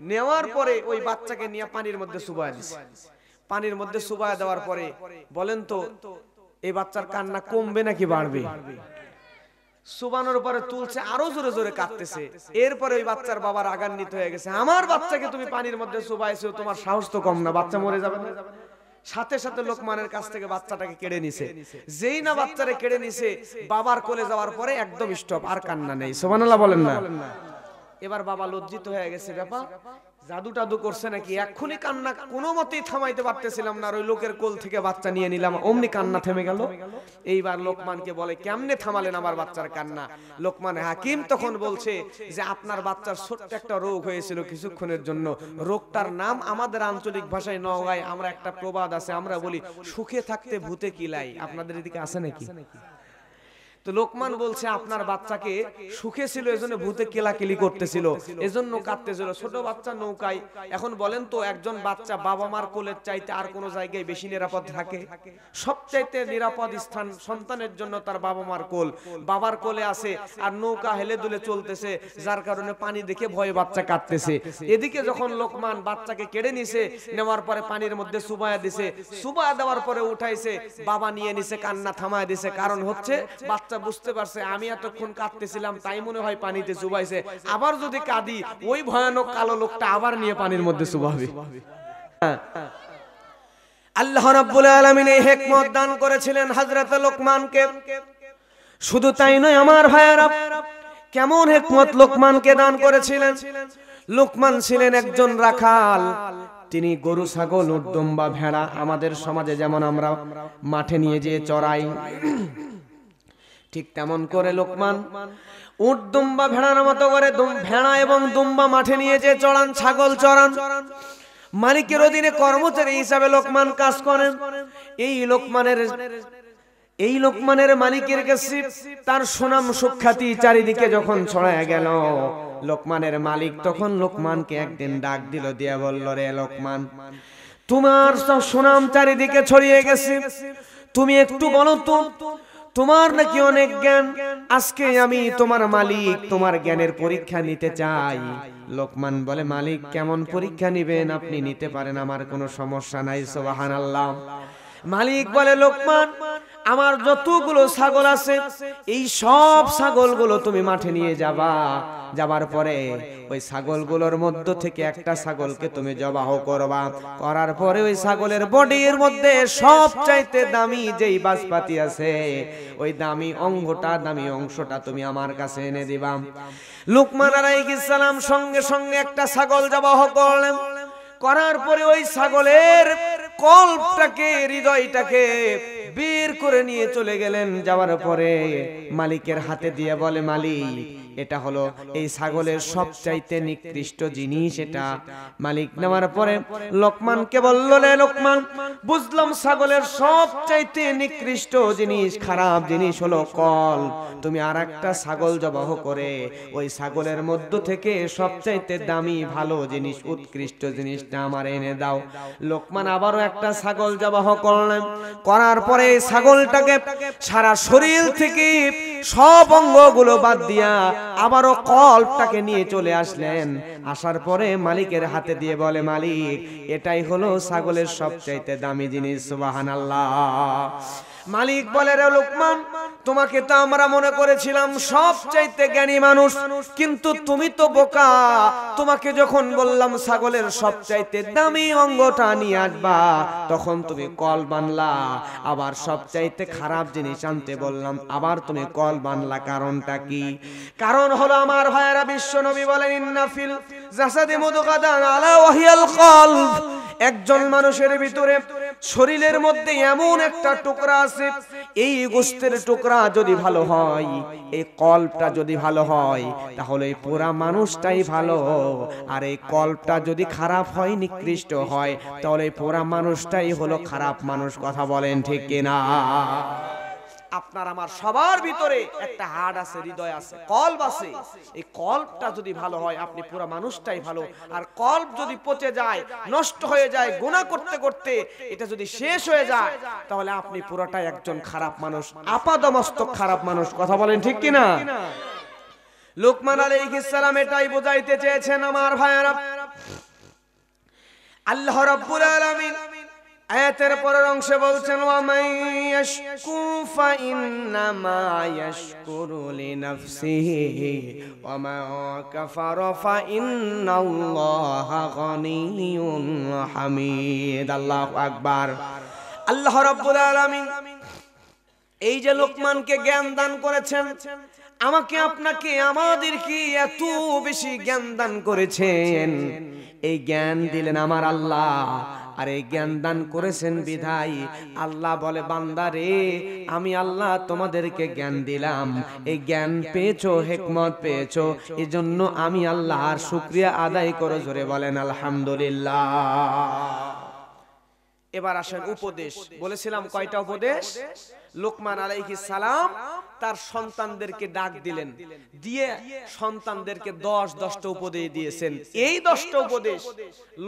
নেওয়ার পরে ওই বাচ্চাকে নিয়ে পানির মধ্যে চুবায় দিছে। পানির মধ্যে চুবায় দেওয়ার পরে বলেন তো, এই বাচ্চার কান্না কমবে নাকি বাড়বে? চুবানোর পরে তুলছে, আরো জোরে জোরে কাঁদতেছে। এরপরে ওই বাচ্চার বাবা রাগান্বিত হয়ে গেছে, আমার বাচ্চাকে তুমি পানির মধ্যে চুবাইছো, তোমার সাহস তো কম না, বাচ্চা মরে যাবে না। সাথে সাথে লোকমানের কাছ থেকে বাচ্চাটাকে কেড়ে নিছে। যেই না বাচ্চারে কেড়ে নিছে, বাবার কোলে যাওয়ার পরে একদম স্টপ, আর কান্না নেই। সুবহানাল্লাহ বলেন না? এবার বাবা লজ্জিত হয়ে গেছে, ব্যাপার জাদু টাদু করছে নাকি, এক্ষুনি কান্না কোনো মতেই থামাইতে পারতেছিলাম না, ওই লোকের কোল থেকে বাচ্চা নিয়ে নিলাম, অমনি কান্না থেমে গেল। এইবার লোকমানকে বলে, কেমনে থামালেন আমার বাচ্চার কান্না? লোকমান হাকিম তখন বলছে যে আপনার বাচ্চার ছোট্ট একটা রোগ হয়েছিল কিছুক্ষণের জন্য, রোগটার নাম আমাদের আঞ্চলিক ভাষায় নওগাঁয় আমরা একটা প্রবাদ আছে, আমরা বলি সুখে থাকতে ভূতে কিলাই। আপনাদের এদিকে আছে নাকি? তো লোকমান বলছে আপনার বাচ্চাকে সুখে ছিল এজন্য ভূতে কেলাকেলি করতেছিল, এজন্য কাঁদতেছিল। ছোট বাচ্চা নৌকায়। এখন বলেন তো, একজন বাচ্চা বাবা মার কোলের চাইতে আর কোন জায়গায় বেশি নিরাপদ থাকে? সবচাইতে নিরাপদ স্থান সন্তানের জন্য তার বাবা মার কোল। বাবার কোলে আছে আর নৌকা হেলে দুলে চলতেছে, যার কারণে পানি দেখে ভয়ে বাচ্চা কাঁদতেছে। এদিকে যখন লোকমান বাচ্চাকে কেড়ে নিছে, নেওয়ার পরে পানির মধ্যে চুবায়া দিছে, চুবায়া দেওয়ার পরে উঠাইছে, বাবা নিয়ে নিছে, কান্না থামায় দিছে। কারণ হচ্ছে বাচ্চা বুঝতে পারছে আমি এতক্ষণ কাঁদতেছিলাম, তাই মনে হয় পানিতে চুবাইছে, আবার যদি কাঁদি ওই ভয়ানক কালো লোকটা আবার নিয়ে পানির মধ্যে চুবাবে। আল্লাহ রাব্বুল আলামিন এই হিকমত দান করেছিলেন হযরত লোকমানকে। শুধু তাই নয় আমার ভাইয়েরা, কেমন হিকমত লোকমানকে দান করেছিলেন। লোকমান ছিলেন একজন রাখাল। তিনি গরু, ছাগল, উট, দুম্বা, ভেড়া, আমাদের সমাজে যেমন আমরা মাঠে নিয়ে যেয়ে চড়াই, ঠিক তেমন করে লোকমান উট, দুম্বা, ভেড়ার মতো করে ভেড়া এবং দুম্বা মাঠে নিয়ে যেয়ে চড়ান, ছাগল চড়ান। মালিকের অধীনে কর্মচারী হিসাবে লোকমান কাজ করেন। এই লোকমানের মালিকের কাছে তার সুনাম সুখ্যাতি চারিদিকে যখন ছড়ায় গেল, লোকমানের মালিক তখন লোকমানকে একদিন ডাক দিল, দিয়ে বলল, রে লোকমান, তোমার সব সুনাম চারিদিকে ছড়িয়ে গেছে, তুমি একটু বলো তো, তোমার নাকি অনেক জ্ঞান, আজকে আমি তোমার মালিক, তোমার জ্ঞানের পরীক্ষা নিতে চাই। লোকমান বলে, মালিক কেমন পরীক্ষা নিবেন? আপনি নিতে পারেন, আমার কোনো সমস্যা নাই। সুবহানাল্লাহ। মালিক বলে, লোকমান, আমার যতগুলো ছাগল আছে এই সব ছাগলগুলো তুমি মাঠে নিয়ে যাবা, যাবার পরে ওই ছাগলগুলোর মধ্য থেকে একটা ছাগলকে তুমি জবাহ করবা, করার পরে ওই ছাগলের বডির মধ্যে সবচাইতে দামি যেই বাসপাতি আছে ওই দামি অংশটা তুমি আমার কাছে এনে দিবা। লোকমান আলাইহিস সালাম সঙ্গে সঙ্গে একটা ছাগল জবাহ করলেন। করার পরে ওই ছাগলের কল্পটাকে, হৃদয়টাকে বের করে নিয়ে চলে গেলেন। যাওয়ার পরে মালিকের হাতে দিয়ে বলে, মালিক, এটা হলো এই ছাগলের সবচাইতে নিকৃষ্ট জিনিস এটা। মালিক নেওয়ার পরে লোকমানকে বলল, রে লোকমান, বুঝলাম ছাগলের সবচাইতে নিকৃষ্ট জিনিস, খারাপ জিনিস হলো কল। তুমি আর একটা ছাগল জবাহ করে ওই ছাগলের মধ্য থেকে সবচাইতে দামি ভালো জিনিস, উৎকৃষ্ট জিনিসটা আমার এনে দাও। লোকমান আবারও একটা ছাগল জবাহ করলেন। করার পরে ছাগলটাকে সারা শরীর থেকে সব অঙ্গগুলো বাদ দিয়া আবারও কল্পটাকে নিয়ে চলে আসলেন। আসার পরে মালিকের হাতে দিয়ে বলে, মালিক, এটাই হলো ছাগলের সবচাইতে দামি জিনিস। সুবহানাল্লাহ। মালিক বলে, রে লোকমান, তোমাকে তো আমরা মনে করেছিলাম সবচাইতে জ্ঞানী মানুষ, কিন্তু তুমি তো বোকা। তোমাকে যখন বললাম ছাগলের সবচাইতে দামি অঙ্গটা নিয়ে আসবা, তখন তুমি কল বানলা। আবার সবচাইতে খারাপ জিনিস আনতে বললাম, আবার তুমি কল বানলা। কারণটা কি? কারণ হলো আমার ভাইয়েরা, বিশ্ব নবী বলেন ইন্না ফিল জাসাদি মুদগাতান আলা ওয়াহিয়াল কলব। একজন মানুষের ভিতরে শরীরের মধ্যে এমন একটা টুকরা আছে, এই গোশতের টুকরা যদি ভালো হয়, এই কলবটা যদি ভালো হয়, তাহলে এই পুরা মানুষটাই ভালো। আর এই কলবটা যদি খারাপ হয়, নিকৃষ্ট হয়, তাহলে এই পুরা মানুষটাই হলো খারাপ মানুষ। কথা বলেন ঠিক কিনা? আপনার আমার সবার ভিতরে একটা হাড় আছে, হৃদয় আছে, কলব আছে। এই কলবটা যদি ভালো হয়, আপনি পুরো মানুষটাই ভালো। আর কলব যদি পচে যায়, নষ্ট হয়ে যায়, গুনাহ করতে করতে এটা যদি শেষ হয়ে যায়, তাহলে আপনি পুরোটাই একজন খারাপ মানুষ, আপাদমস্তক খারাপ মানুষ। কথা বলেন ঠিক কিনা? লুকমান আলাইহিস সালাম এটাই বোঝাইতে চেয়েছেন আমার ভাইয়েরা। আল্লাহ রাব্বুল আলামিন আয়াতের পরের অংশে বলছেন ওয়া মান ইয়াশকুর ফাইন্নামা ইয়াশকুরু লিনাফসিহি ওয়া মা কাফারা ফাইন্নাল্লাহা গনিয়্যুন হামিদ। আল্লাহু আকবার। আল্লাহ রাব্বুল আলামিন এই যে লোকমানকে জ্ঞান দান করেছেন, আমাকে আপনাকে আমাদেরকে এত বেশি জ্ঞান দান করেছেন। এই জ্ঞান দিলেন আমার আল্লাহ, আর এই জ্ঞান দান করেছেন বিধায় আল্লাহ বলে, বান্দারে আমি আল্লাহ তোমাদেরকে জ্ঞান দিলাম, এই জ্ঞান পেয়েছো, হিকমত পেয়েছো, এজন্য আমি আল্লাহর শুকরিয়া আদায় করো। জোরে বলেন আলহামদুলিল্লাহ। এবার আসেন উপদেশ। বলেছিলাম কয়টা উপদেশ? লোকমান আলাইহিস সালাম তার সন্তানদেরকে ডাক দিলেন, দিয়ে সন্তানদেরকে 10টা উপদেশ দিয়েছেন। এই 10টা উপদেশ,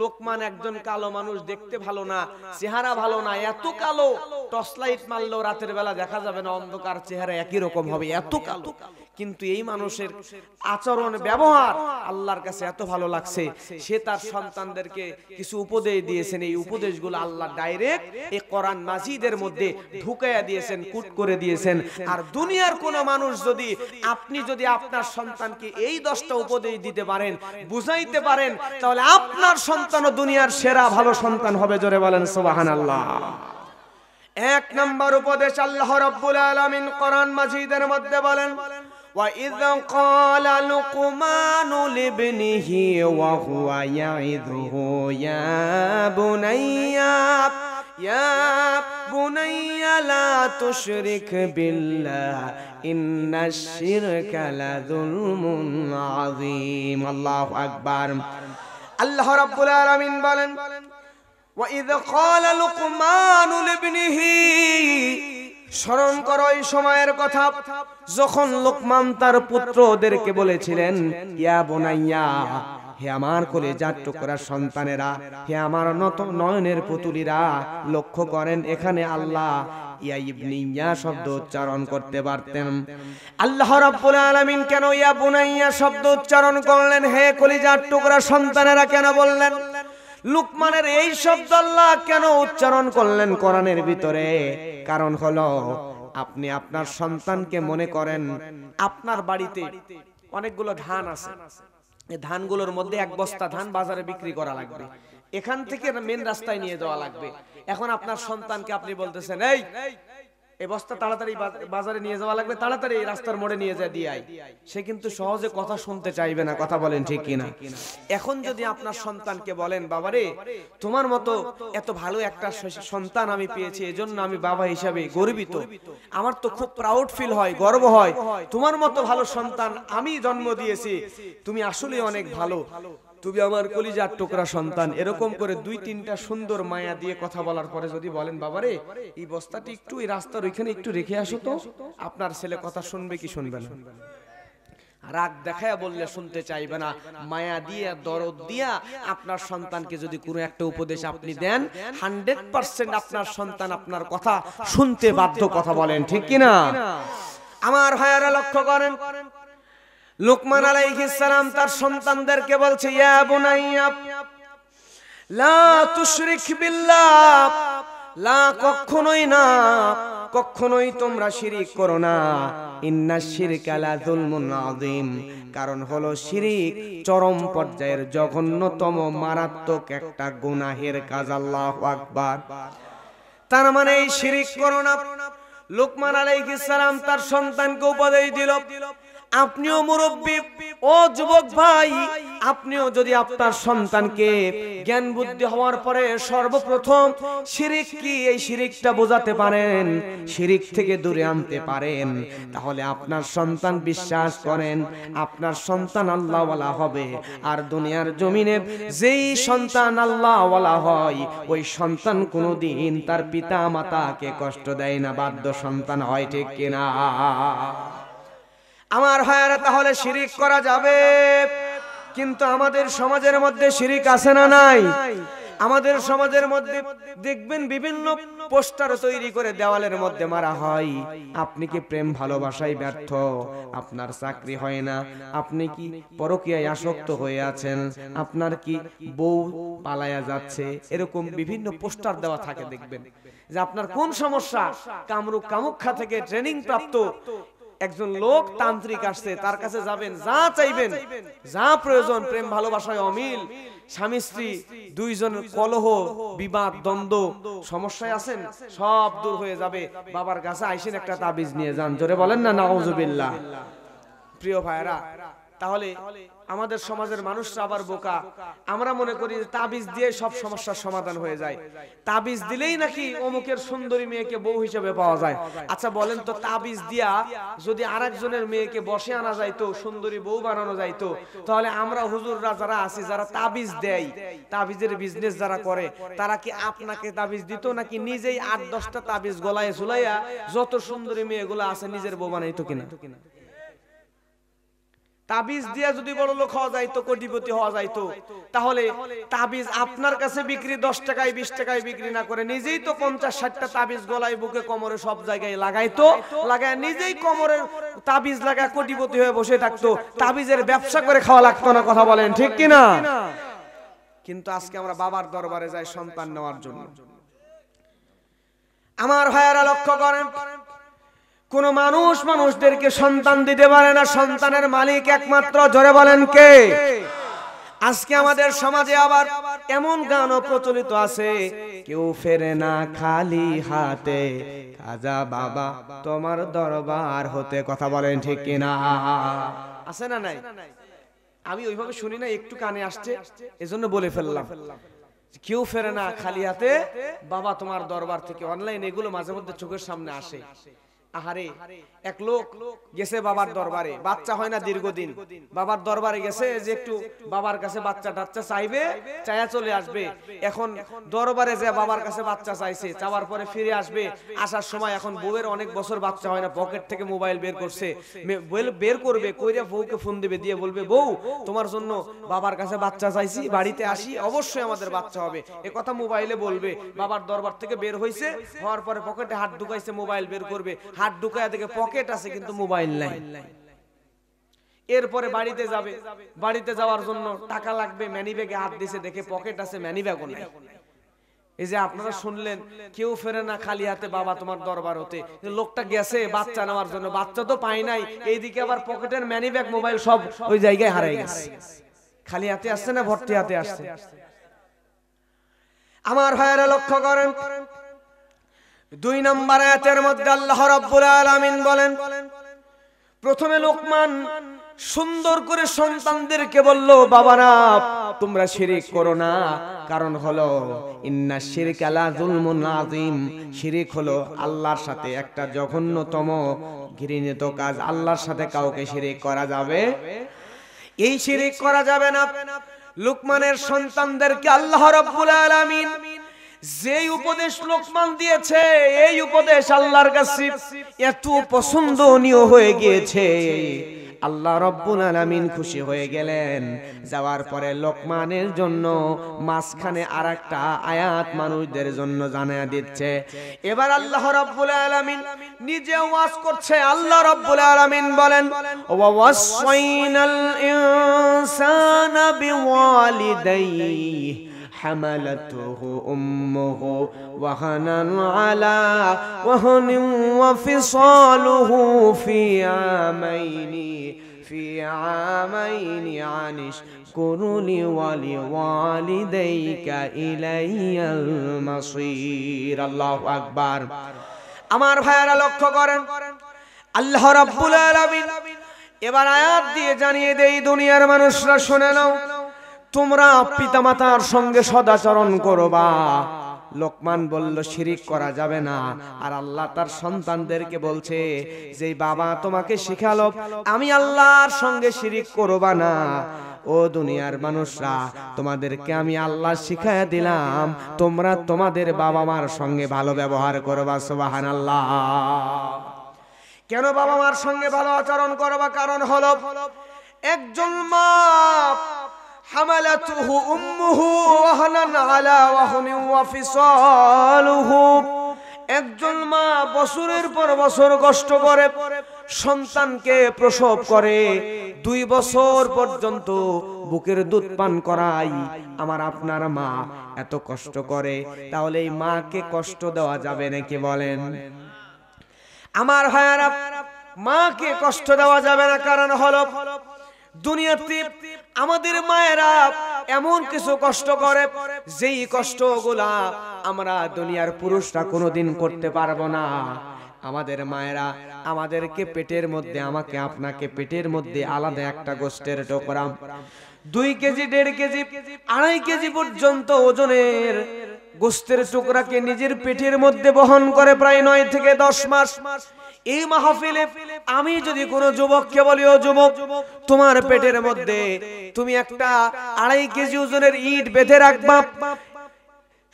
লোকমান একজন কালো মানুষ, দেখতে ভালো না, চেহারা ভালো না, এত কালো, টর্চ লাইট মারলেও রাতের বেলা দেখা যাবে না, অন্ধকার চেহারা একই রকম হবে, এত কালো। কিন্তু এই মানুষের আচরণ, ব্যবহার আল্লাহর কাছে এত ভালো লাগছে, সে তার সন্তানদেরকে কিছু উপদেশ দিয়েছেন। এই উপদেশগুলো আল্লাহ ডাইরেক্ট এই কোরআন মাজিদের মধ্যে ঢুকাইয়া দিয়েছেন, কুট করে দিয়েছেন। আর দুনিয়ার কোন মানুষ যদি, আপনি যদি আপনার সন্তানকে এই 10টা উপদেশ দিতে পারেন, বুঝাইতে পারেন, তাহলে আপনার সন্তানও দুনিয়ার সেরা ভালো সন্তান হবে। জোরে বলেন সুবহানাল্লাহ। 1 নম্বর উপদেশ আল্লাহ রাব্বুল আলামিন কোরআন মাজিদের মধ্যে বলেন, وَإِذْ قَالَ لُقْمَانُ لِابْنِهِ وَهُوَ يَعِظُهُ يَا بُنَيَّ لَا تُشْرِكْ بِاللَّهِ إِنَّ الشِّرْكَ لَظُلْمٌ عَظِيمٌ। আল্লাহু আকবার। আল্লাহ রাব্বুল আলামিন বলেন, وَإِذْ قَالَ لُقْمَانُ لِابْنِهِ, স্মরণ করো এই সময়ের কথা যখন লোকমান তার পুত্রদেরকে বলেছিলেন, ইয়া বুনাইয়া, হে আমার কলিজার টুকরা সন্তানেরা, হে আমার নয়নের পুতুলিরা। লক্ষ্য করেন এখানে আল্লাহ ইয়া ইবনি ইয়া শব্দ উচ্চারণ করতে পারতেন। আল্লাহ রাব্বুল আলামিন কেন ইয়া বুনাইয়া শব্দ উচ্চারণ করলেন? হে কলিজার টুকরা সন্তানেরা কেন বললেন? লুকমানের এই শব্দ আল্লাহ কেন উচ্চারণ করলেন কোরআনের ভিতরে? কারণ হলো, আপনি আপনার সন্তানকে মনে করেন আপনার বাড়িতে অনেকগুলো ধান আছে, এই ধানগুলোর মধ্যে 1 বস্তা ধান বাজারে বিক্রি করা লাগবে, এখান থেকে মেন রাস্তায় নিয়ে যাওয়া লাগবে। এখন আপনার সন্তানকে আপনি বলতেছেন, এই বস্তা তাড়াতাড়ি বাজারে নিয়ে যাওয়া লাগবে, তাড়াতাড়ি এই রাস্তার মোড়ে নিয়ে যা দিয়ে আয়। সে কিন্তু সহজে কথা শুনতে চাইবে না। কথা বলেন ঠিক কিনা? এখন যদি আপনার সন্তানকে বলেন, বাবারে তোমার মতো এত ভালো একটা সন্তান আমি পেয়েছি, এজন্য আমি বাবা হিসাবে গর্বিত, আমার তো খুব প্রাউড ফিল হয়, গর্ব হয়, তোমার মতো ভালো সন্তান আমি জন্ম দিয়েছি, তুমি আসলে অনেক ভালো, তুমি আমার কলিজার টুকরা সন্তান। এরকম করে 2-3টা সুন্দর মায়া দিয়ে কথা বলার পরে যদি বলেন, বাবারে এই বস্তাটি একটু এই রাস্তার ওইখানে একটু রেখে আসো তো, আপনার ছেলে কথা শুনবে কি শুনবে না? রাগ দেখায় বললে শুনতে চাইবে না। মায়া দিয়ে, দরদ দিয়া আপনার সন্তানকে যদি কোনো একটা উপদেশ আপনি দেন, 100% আপনার সন্তান আপনার কথা শুনতে বাধ্য। কথা বলেন ঠিক কিনা? আমার ভাইয়ারা লক্ষ্য করেন, লুকমান আলাইহিস সালাম তার সন্তানদেরকে বলছে, ইয়া বুনাইয়া লা তুশরিক বিল্লাহ লা, কখনোই না, কখনোই তোমরা শিরিক করো না। ইন্নাশ শিরকা লা যুলমুন আযীম, কারণ হলো শিরিক চরম পর্যায়ের জঘন্যতম মারাত্মক একটা গুনাহের কাজ। আল্লাহু আকবার। তার মানে এই শিরিক করো না। লুকমান আলাইহিস সালাম তার সন্তানকে উপদেশ দিল, আপনিও মুরব্বি, ও যুবক ভাই, আপনিও যদি আপনার সন্তানকে জ্ঞান বুদ্ধি হওয়ার পরে সর্বপ্রথম শিরিক কি এই শিরিকটা বোঝাতে পারেন, শিরিক থেকে দূরে আনতে পারেন, তাহলে আপনার সন্তান বিশ্বাস করেন আপনার সন্তান আল্লাহওয়ালা হবে। আর দুনিয়ার জমিনে যেই সন্তান আল্লাহওয়ালা হয় ওই সন্তান কোনোদিন তার পিতা মাতাকে কষ্ট দেয় না, বাধ্য সন্তান হয়, ঠিক কিনা? আমার ভাইয়েরা, তাহলে শিরিক করা যাবে, কিন্তু আমাদের সমাজের মধ্যে শিরিক আছে না নাই? আমাদের সমাজের মধ্যে দেখবেন বিভিন্ন পোস্টার তৈরি করে দেওয়ালের মধ্যে মারা হয়, আপনি কি প্রেম ভালোবাসায় ব্যর্থ, আপনার চাকরি হয় না, আপনি কি পরকীয়ায় আসক্ত হয়ে আছেন, আপনার কি বউ পালায়া যাচ্ছে, এরকম বিভিন্ন পোস্টার দেওয়া থাকে। দেখবেন যে আপনার কোন সমস্যা, কামরূপ কামাখ্যা থেকে ট্রেনিং প্রাপ্ত একজন লোক তান্ত্রিক আসছে, তার কাছে যাবেন, যা চাইবেন, যা প্রয়োজন, প্রেম ভালোবাসায় অমিল, স্বামী স্ত্রী দুইজন কলহ বিবাদ দ্বন্দ্ব সমস্যায় আছেন, সব দূর হয়ে যাবে। বাবার কাছে আইসেন, একটা তাবিজ নিয়ে যান, জোরে বলেন না নাউজুবিল্লাহ। প্রিয় ভাইরা, তাহলে আমাদের সমাজের মানুষরা আবার বোকা, আমরা মনে করি তাবিজ দিয়ে সব সমস্যার সমাধান হয়ে যায়, তাবিজ দিলেই নাকি অমুকের সুন্দরী মেয়েকে বউ হিসেবে পাওয়া যায়। আচ্ছা বলেন তো, তাবিজ দিয়া যদি আরেকজনের মেয়েকে বসে আনা যাইতো, সুন্দরী বউ বানানো যাইতো, তাহলে আমরা হুজুররা যারা আছি, যারা তাবিজ দেয়, তাবিজের বিজনেস যারা করে, তারা কি আপনাকে তাবিজ দিত, নাকি নিজেই 8-10টা তাবিজ গলায় ঝুলাইয়া যত সুন্দরী মেয়েগুলো আছে নিজের বউ বানাইতো কিনা? তাবিজ দিয়া যদি বড় লোক হওয়া যাইতো, কোটিপতি হওয়া যাইতো, তাহলে তাবিজ আপনার কাছে বিক্রি 10 টাকায় 20 টাকায় বিক্রি না করে নিজেই তো 50-60টা তাবিজ গলায় বুকে কোমরে সব জায়গায় লাগাইতো, লাগায় নিজেই কোমরে তাবিজ লাগায় কোটিপতি হয়ে বসে থাকতো, তাবিজের ব্যবসা করে খাওয়া লাগতো না। কথা বলেন ঠিক কিনা? কিন্তু আজকে আমরা বাবার দরবারে যাই সন্তান নেওয়ার জন্য। আমার ভাইয়ারা লক্ষ্য করেন, কোন মানুষ মানুষদেরকে সন্তান দিতে পারে না, সন্তানের মালিক একমাত্র, জোরে বলেন কে? আজকে আমাদের সমাজে আবার এমন গানও প্রচলিত আছে, কেউ ফেরে না খালি হাতে, খাজা বাবা তোমার দরবার হতে। কথা বলেন ঠিক কিনা? আছে না নাই? আমি ওইভাবে শুনি না, একটু কানে আসছে এজন্য বলে ফেললাম। কেউ ফেরে না খালি হাতে, বাবা তোমার দরবার থেকে। অনলাইন এগুলো মাঝে মধ্যে চোখের সামনে আসে। আহারে, এক লোক গেছে বাবার দরবারে, বাচ্চা হয় না দীর্ঘদিন, বাবার দরবারে গেছে যে একটু বাবার কাছে বাচ্চা টাচ্চা চাইবে, চাইয়া চলে আসবে। এখন দরবারে যে বাবার কাছে বাচ্চা চাইছে, চাওয়ার পরে ফিরে আসবে, আসার সময় এখন বউয়ের অনেক বছর বাচ্চা হয় না, পকেট থেকে মোবাইল বের করছে, বের করবে, কইরা বউকে ফোন দিবে, দিয়ে বলবে, বউ তোমার জন্য বাবার কাছে বাচ্চা চাইছি, বাড়িতে আসি, অবশ্যই আমাদের বাচ্চা হবে, এ কথা মোবাইলে বলবে। বাবার দরবার থেকে বের হইছে, হওয়ার পরে পকেটে হাত ঢুকাইছে, মোবাইল বের করবে, হাত ঢুকায় দেখে পকেট আছে কিন্তু মোবাইল নাই। এরপরে বাড়িতে যাবে, বাড়িতে যাওয়ার জন্য টাকা লাগবে, ম্যানি ব্যাগে হাত দিছে, দেখে পকেট আছে, ম্যানি ব্যাগও নাই। এই যে আপনারা শুনলেন, কেউ ফেরে না খালি হাতে, বাবা তোমার দরবার হতে। লোকটা গেছে বাচ্চা নেওয়ার জন্য, বাচ্চা তো পায় নাই, এইদিকে আবার পকেটের ম্যানি ব্যাগ মোবাইল সব ওই জায়গায় হারিয়ে গেছে। খালি হাতে আসছে না ভর্তি হাতে আসছে? আমার ভাইয়েরা লক্ষ্য করেন, 2 নম্বর আয়াতের মধ্যে আল্লাহ রাব্বুল আলামিন বলেন, প্রথমে লোকমান সুন্দর করে সন্তানদেরকে বলল, বাবারা তোমরা শিরিক করো না, কারণ হলো ইন্নাশ শিরকা লা যুলমুন আযীম, শিরিক হলো আল্লাহর সাথে একটা জঘন্যতম ঘৃণিত কাজ। আল্লাহর সাথে কাউকে শিরিক করা যাবে, এই শিরিক করা যাবে না। লোকমানের সন্তানদেরকে আল্লাহ রাব্বুল আলামিন যেই উপদেশ লোকমান দিয়েছে, এই উপদেশ আল্লাহর কাছে এত পছন্দনীয় হয়ে গিয়েছে, আল্লাহ রাব্বুল আলামিন খুশি হয়ে গেলেন। যাওয়ার পরে লোকমানের জন্য মাঝখানে আরেকটা আয়াত মানুষদের জন্য জানায়া দিচ্ছে। এবার আল্লাহ রাব্বুল আলামিন নিজে ওয়াজ করছে। আল্লাহ রাব্বুল আলামিন বলেন, ওয়া ওয়াসাইনাল ইনসানা বিওয়ালিদাইহি حملته أمه وهنا على وهن وفصاله في عامين عن اشكر لي ولوالديك إلي المصير الله أكبر আমার ভাইরা লক্ষ্য করেন আল্লাহ রাব্বুল আলামিন এবার আয়াত দিয়ে জানিয়ে দেই দুনিয়ার মানুষরা শুনে নাও তোমরা পিতামাতার সঙ্গে সদাচরণ করবা লোকমান বলল শিরিক করা যাবে না আর আল্লাহ তার সন্তানদেরকে বলছে যে বাবা তোমাকে শিখালো আমি আল্লাহর সঙ্গে শিরিক করবা না ও দুনিয়ার মানুষরা তোমাদেরকে আমি আল্লাহ শিখায়া দিলাম তোমরা তোমাদের বাবা মার সঙ্গে ভালো ব্যবহার করবা সুবহানাল্লাহ কেন বাবা মার সঙ্গে ভালো আচরণ করবা কারণ হলো একজন মা হামালাতুহু উম্মুহু ওয়াহনান আলা ওয়াহনিন ওয়া ফিসালুহু একজন মা বছরের পর বছর কষ্ট করে সন্তানকে প্রসব করে 2 বছর পর্যন্ত বুকের দুধ পান করাই আমার আপনার মা এত কষ্ট করে তাহলে এই মাকে কষ্ট দেওয়া যাবে নাকি বলেন আমার ভাইরা মাকে কষ্ট দেওয়া যাবে না কারণ হলো দুনিয়াতে আমাদের মায়েরা এমন কিছু কষ্ট করে যেই কষ্টগুলা আমরা দুনিয়ার পুরুষরা কোনোদিন করতে পারবো না আমাদের মায়েরা আমাদেরকে পেটের মধ্যে আমাকে আপনাকে পেটের মধ্যে আলাদা একটা গোশতের টুকরা 2 কেজি 1.5 কেজি 2.5 কেজি পর্যন্ত ওজনের গোশতের টুকরাকে নিজের পেটের মধ্যে বহন করে প্রায় 9 থেকে 10 মাস এই মাহফিলে আমি যদি কোনো যুবককে বলি ও যুবক তোমার পেটের মধ্যে তুমি একটা 2.5 কেজি ওজনের ইট বেঁধে রাখবা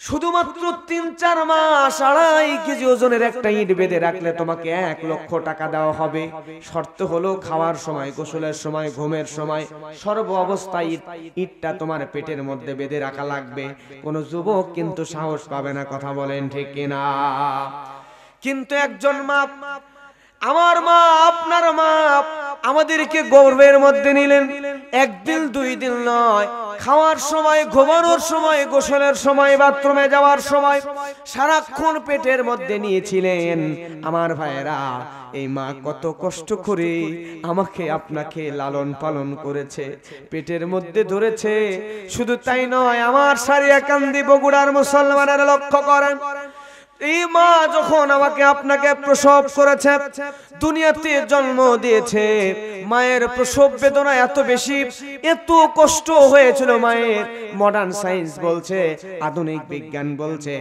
শুধুমাত্র 3-4 মাস 2.5 কেজি ওজনের একটা ইট বেঁধে রাখলে তোমাকে 1 লক্ষ টাকা দেওয়া হবে শর্ত হলো খাওয়ার সময় গোসলের সময় ঘুমের সময় সর্ব অবস্থায় ইটটা তোমার পেটের মধ্যে বেঁধে রাখা লাগবে কোন যুবক কিন্তু সাহস পাবে না কথা বলেন ঠিক কিনা কিন্তু একজন মা আমার মা আপনার মা আমাদেরকে গর্ভের মধ্যে নিলেন একদিন 2 দিন নয় খাওয়ার সময় ঘুমানোর সময় গোসলের সময় বাথরুমে যাওয়ার সময় সারাক্ষণ পেটের মধ্যে নিয়েছিলেন আমার ভাইরা এই মা কত কষ্ট করে আমাকে আপনাকে লালন পালন করেছে পেটের মধ্যে ধরেছে শুধু তাই নয় আমার সারিয়াকান্দি বগুড়ার মুসলমানেরা লক্ষ্য করেন এই মা যখন আমাকে আপনাকে প্রসব করেছে দুনিয়াতে জন্ম দিয়েছে মায়ের প্রসব বেদনা এত বেশি এত কষ্ট হয়েছিল মায়ের মডার্ন সায়েন্স বলছে আধুনিক বিজ্ঞান বলছে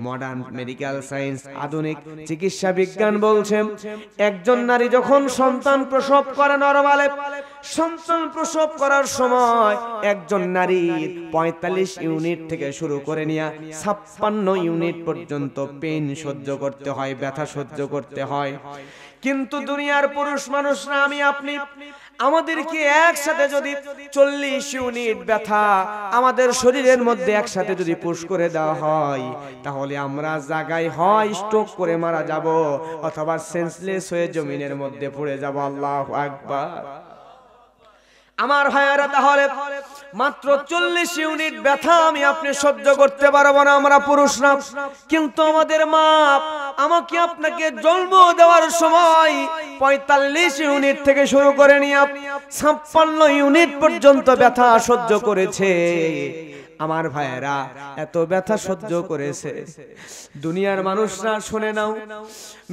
মডার্ন মেডিকেল সায়েন্স আধুনিক চিকিৎসা বিজ্ঞান বলছে একজন নারী যখন সন্তান প্রসব করে নরমালে সন্তান প্রসব করার সময় একজন নারীর 45 ইউনিট থেকে শুরু করে নিয়ে 56 ইউনিট পর্যন্ত পেইন সহ্য করতে হয় ব্যথা সহ্য করতে হয় কিন্তু দুনিয়ার পুরুষ মানুষরা আমি আপনি আমাদেরকে একসাথে যদি 40 ইউনিট ব্যথা আমাদের শরীরের মধ্যে একসাথে যদি পুশ করে দেওয়া হয় তাহলে আমরা জায়গায় হয় স্ট্রোক করে মারা যাব অথবা সেন্সলেস হয়ে জমিনের মধ্যে পড়ে যাব আল্লাহু আকবার আমার ভাইয়েরা তাহলে মাত্র 40 ইউনিট ব্যথা আমি আপনি সহ্য করতে পারবো না আমরা পুরুষরা কিন্তু আমাদের মা আমাকে আপনাকে জন্ম দেওয়ার সময় 45 ইউনিট থেকে শুরু করে নিয়ে 56 ইউনিট পর্যন্ত ব্যথা সহ্য করেছে আমার ভাইয়েরা এত ব্যথা সহ্য করেছে দুনিয়ার মানুষরা শুনে নাও